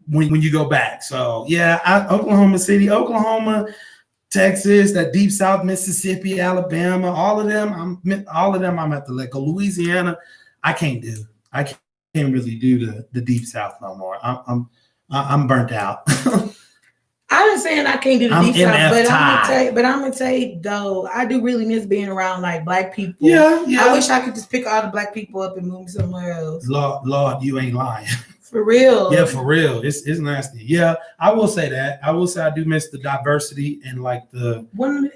when you go back. So yeah, Oklahoma City, Oklahoma, Texas, that deep South, Mississippi, Alabama, all of them. I'm at the let go. Louisiana, I can't do. I can't really do the deep South no more. I'm burnt out. I'm not saying I can't do the deep South, but I'm gonna tell you though, I do really miss being around like black people. Yeah. I wish I could just pick all the black people up and move somewhere else. Lord, you ain't lying. For real. Yeah, for real. It's nasty. Yeah, I will say that. I will say I do miss the diversity and like the one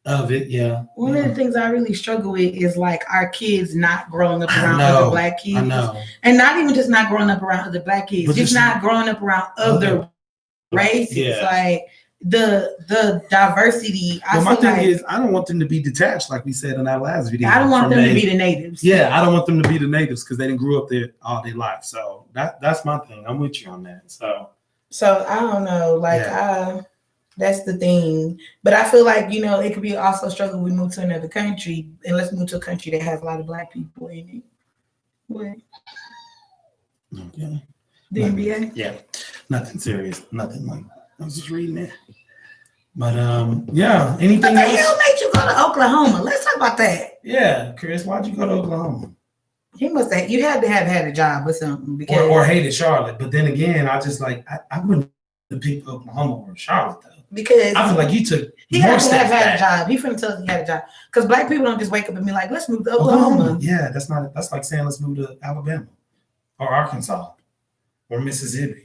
of it. Yeah. One of the things I really struggle with is like our kids not growing up around other black kids. I know. And not even just not growing up around other black kids, just not growing up around other races. Yeah. Like the diversity. My thing is, I don't want them to be detached, like we said in our last video. I don't want them to be the natives. Yeah, I don't want them to be the natives because they didn't grow up there all their life. So that's my thing. I'm with you on that. So I don't know. Like that's the thing. But I feel like, it could be also a struggle. We move to another country and let's move to a country that has a lot of black people in it. What? Okay. The NBA? Yeah. Nothing serious. Nothing like I was just reading it. But anything else? What the hell made you go to Oklahoma? Let's talk about that. Yeah, Chris, why'd you go to Oklahoma? You had to have had a job or something because or hated Charlotte. But then again, I just like I wouldn't pick Oklahoma or Charlotte though. Because I feel like you took he had to have had a job. He finna tell us he had a job. Because black people don't just wake up and be like, let's move to Oklahoma. Yeah, that's like saying let's move to Alabama or Arkansas or Mississippi.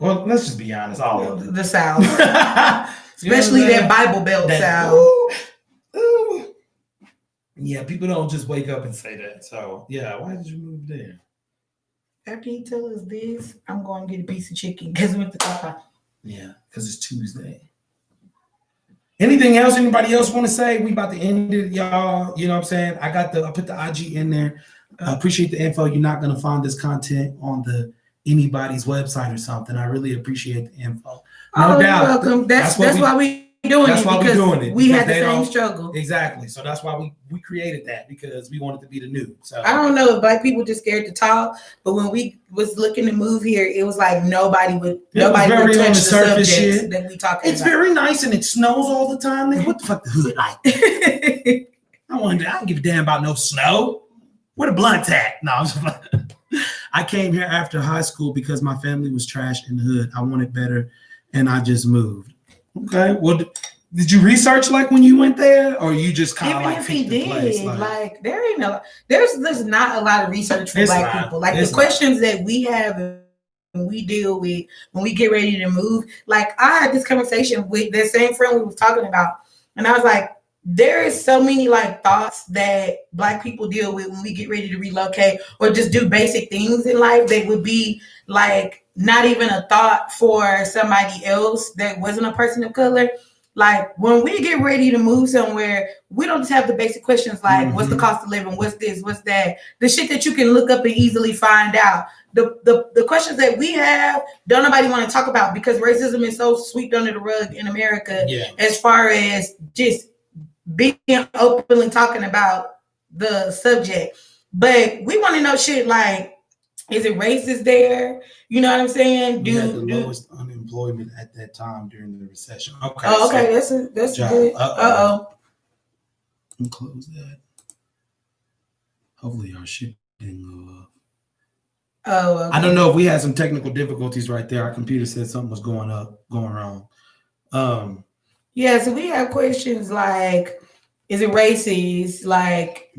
Well, let's just be honest, all of the South. Especially that Bible Belt South. Ooh. Yeah, people don't just wake up and say that. So yeah, why did you move there? After he tells us this, I'm going to get a piece of chicken because we went to Colfax. Yeah, because it's Tuesday. Anything else? Anybody else want to say? We about to end it, y'all. You know what I'm saying? I put the IG in there. I appreciate the info. You're not gonna find this content on anybody's website or something. I really appreciate the info. No doubt. Welcome. That's why we doing it. We had the same struggle. Exactly. So that's why we created that because we wanted to be the new. So I don't know if black people just scared to talk, but when we was looking to move here, it was like nobody would touch the subjects that we talking about. It's very nice and it snows all the time. Like, what the fuck the hood like? I don't give a damn about no snow. Where the blunts at? No, I'm just like, I came here after high school because my family was trash in the hood. I wanted better, and I just moved. Okay. Well, did you research like when you went there, or you just kind of like picked the place? Like there ain't there's not a lot of research for black people. Like the questions that we have and we deal with when we get ready to move. Like I had this conversation with that same friend we was talking about, and I was like, there is so many like thoughts that black people deal with when we get ready to relocate or just do basic things in life that would be like not even a thought for somebody else that wasn't a person of color. Like when we get ready to move somewhere, we don't just have the basic questions like what's the cost of living, what's this, what's that, the shit that you can look up and easily find out. The questions that we have, don't nobody want to talk about because racism is so swept under the rug in America as far as just being openly talking about the subject. But we want to know shit like, is it racist there? You know what I'm saying? We had the lowest unemployment at that time during the recession. Okay. Oh, okay. That's good. Let me close that. Hopefully our shit didn't go up. Oh, okay. I don't know if we had some technical difficulties right there. Our computer said something was going wrong. Yeah, so we have questions like, is it racist? Like,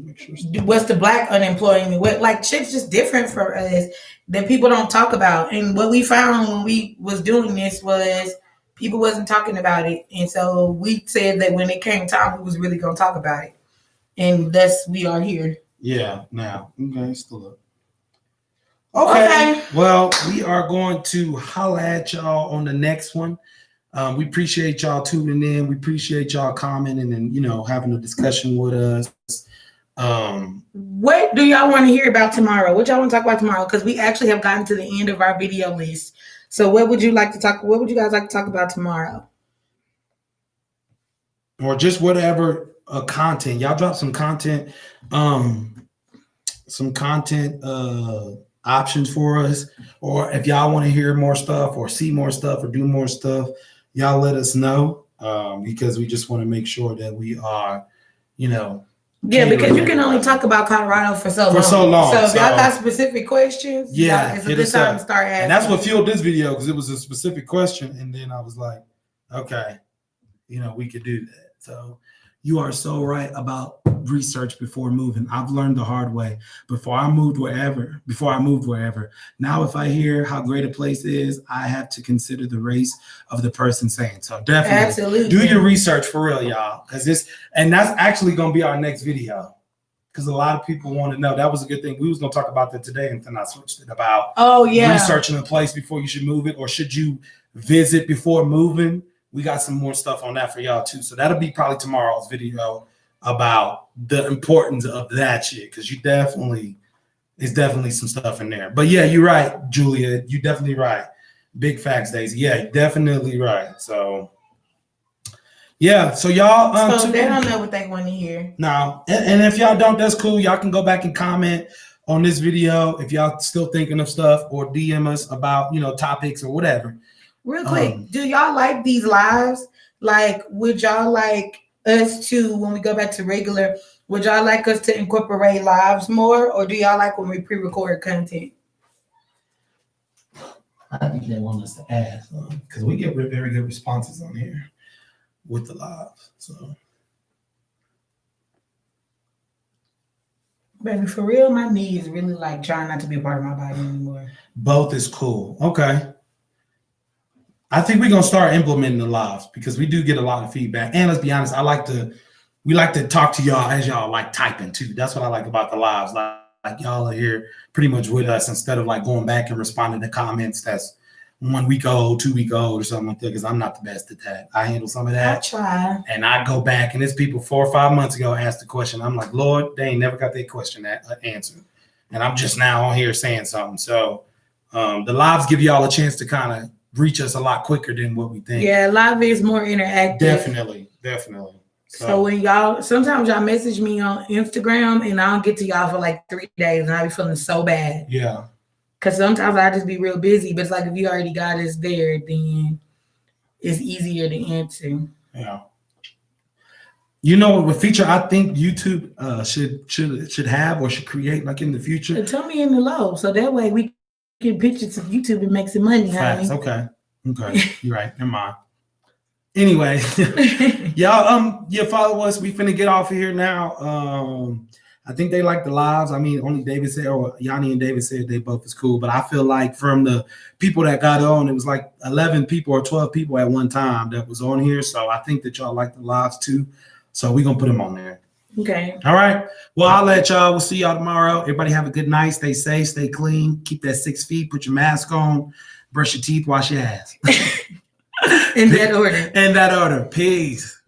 what's the black unemployment? What, like, shit's just different for us that people don't talk about. And what we found when we was doing this was people wasn't talking about it. And so we said that when it came time, we was really going to talk about it. And thus we are here. Yeah, now. Okay, still up. Okay. Well, we are going to holla at y'all on the next one. We appreciate y'all tuning in. We appreciate y'all commenting and, having a discussion with us. What do y'all want to hear about tomorrow? What y'all want to talk about tomorrow? Because we actually have gotten to the end of our video list. So what would you guys like to talk about tomorrow? Or just whatever content. Y'all drop some content, options for us. Or if y'all want to hear more stuff or see more stuff or do more stuff, y'all let us know, because we just want to make sure that we are, Yeah, because you can only talk about Colorado for so long. So if y'all got specific questions, it's a good time to start asking. And that's what fueled this video, because it was a specific question. And then I was like, okay, we could do that. So you are so right about research before moving. I've learned the hard way. Before I moved wherever, now if I hear how great a place is, I have to consider the race of the person saying. So definitely do your research for real, y'all. And that's actually going to be our next video, because a lot of people want to know. That was a good thing. We was going to talk about that today, and then I switched it about researching a place before you should move it, or should you visit before moving. We got some more stuff on that for y'all too. So that'll be probably tomorrow's video about the importance of that shit, because it's definitely some stuff in there. But yeah, you're right, Julia. You're definitely right. Big facts, Daisy. Yeah, definitely right. So yeah, so y'all so they don't know what they want to hear. No, and if y'all don't, that's cool. Y'all can go back and comment on this video if y'all still thinking of stuff, or DM us about topics or whatever. Real quick, do y'all like these lives? Like, would y'all like us to, when we go back to regular, would y'all like us to incorporate lives more, or do y'all like when we pre-record content? I think they want us to ask, because we get very good responses on here with the lives. So, baby, for real, my knee is really like trying not to be a part of my body anymore. Both is cool. Okay. I think we're gonna start implementing the lives, because we do get a lot of feedback. And let's be honest, we like to talk to y'all as y'all like typing too. That's what I like about the lives. Like y'all are here pretty much with us, instead of like going back and responding to comments that's 1 week old, 2 week old, or something like that. Because I'm not the best at that. I handle some of that. I try. And I go back, and it's people 4 or 5 months ago asked the question. I'm like, Lord, they ain't never got their question answered. And I'm just now on here saying something. So the lives give y'all a chance to kind of reach us a lot quicker than what we think. Yeah, live is more interactive. Definitely. So when sometimes y'all message me on Instagram, and I don't get to y'all for like 3 days, and I be feeling so bad. Yeah. Because sometimes I just be real busy, but it's like if you already got us there, then it's easier to answer. Yeah. What feature I think YouTube should have or should create like in the future? Tell me in the low, so that way we get pictures of YouTube and make some money, honey. Okay. You're right. Never mind. Anyway, y'all, follow us. We finna get off of here now. I think they like the lives. I mean, only David said, or Yanni and David said they both is cool. But I feel like from the people that got on, it was like 11 people or 12 people at one time that was on here. So I think that y'all like the lives too. So we're gonna put them on there. Okay. All right. Well, I'll let y'all. We'll see y'all tomorrow. Everybody have a good night. Stay safe. Stay clean. Keep that 6 feet. Put your mask on. Brush your teeth. Wash your ass. In that order. Peace.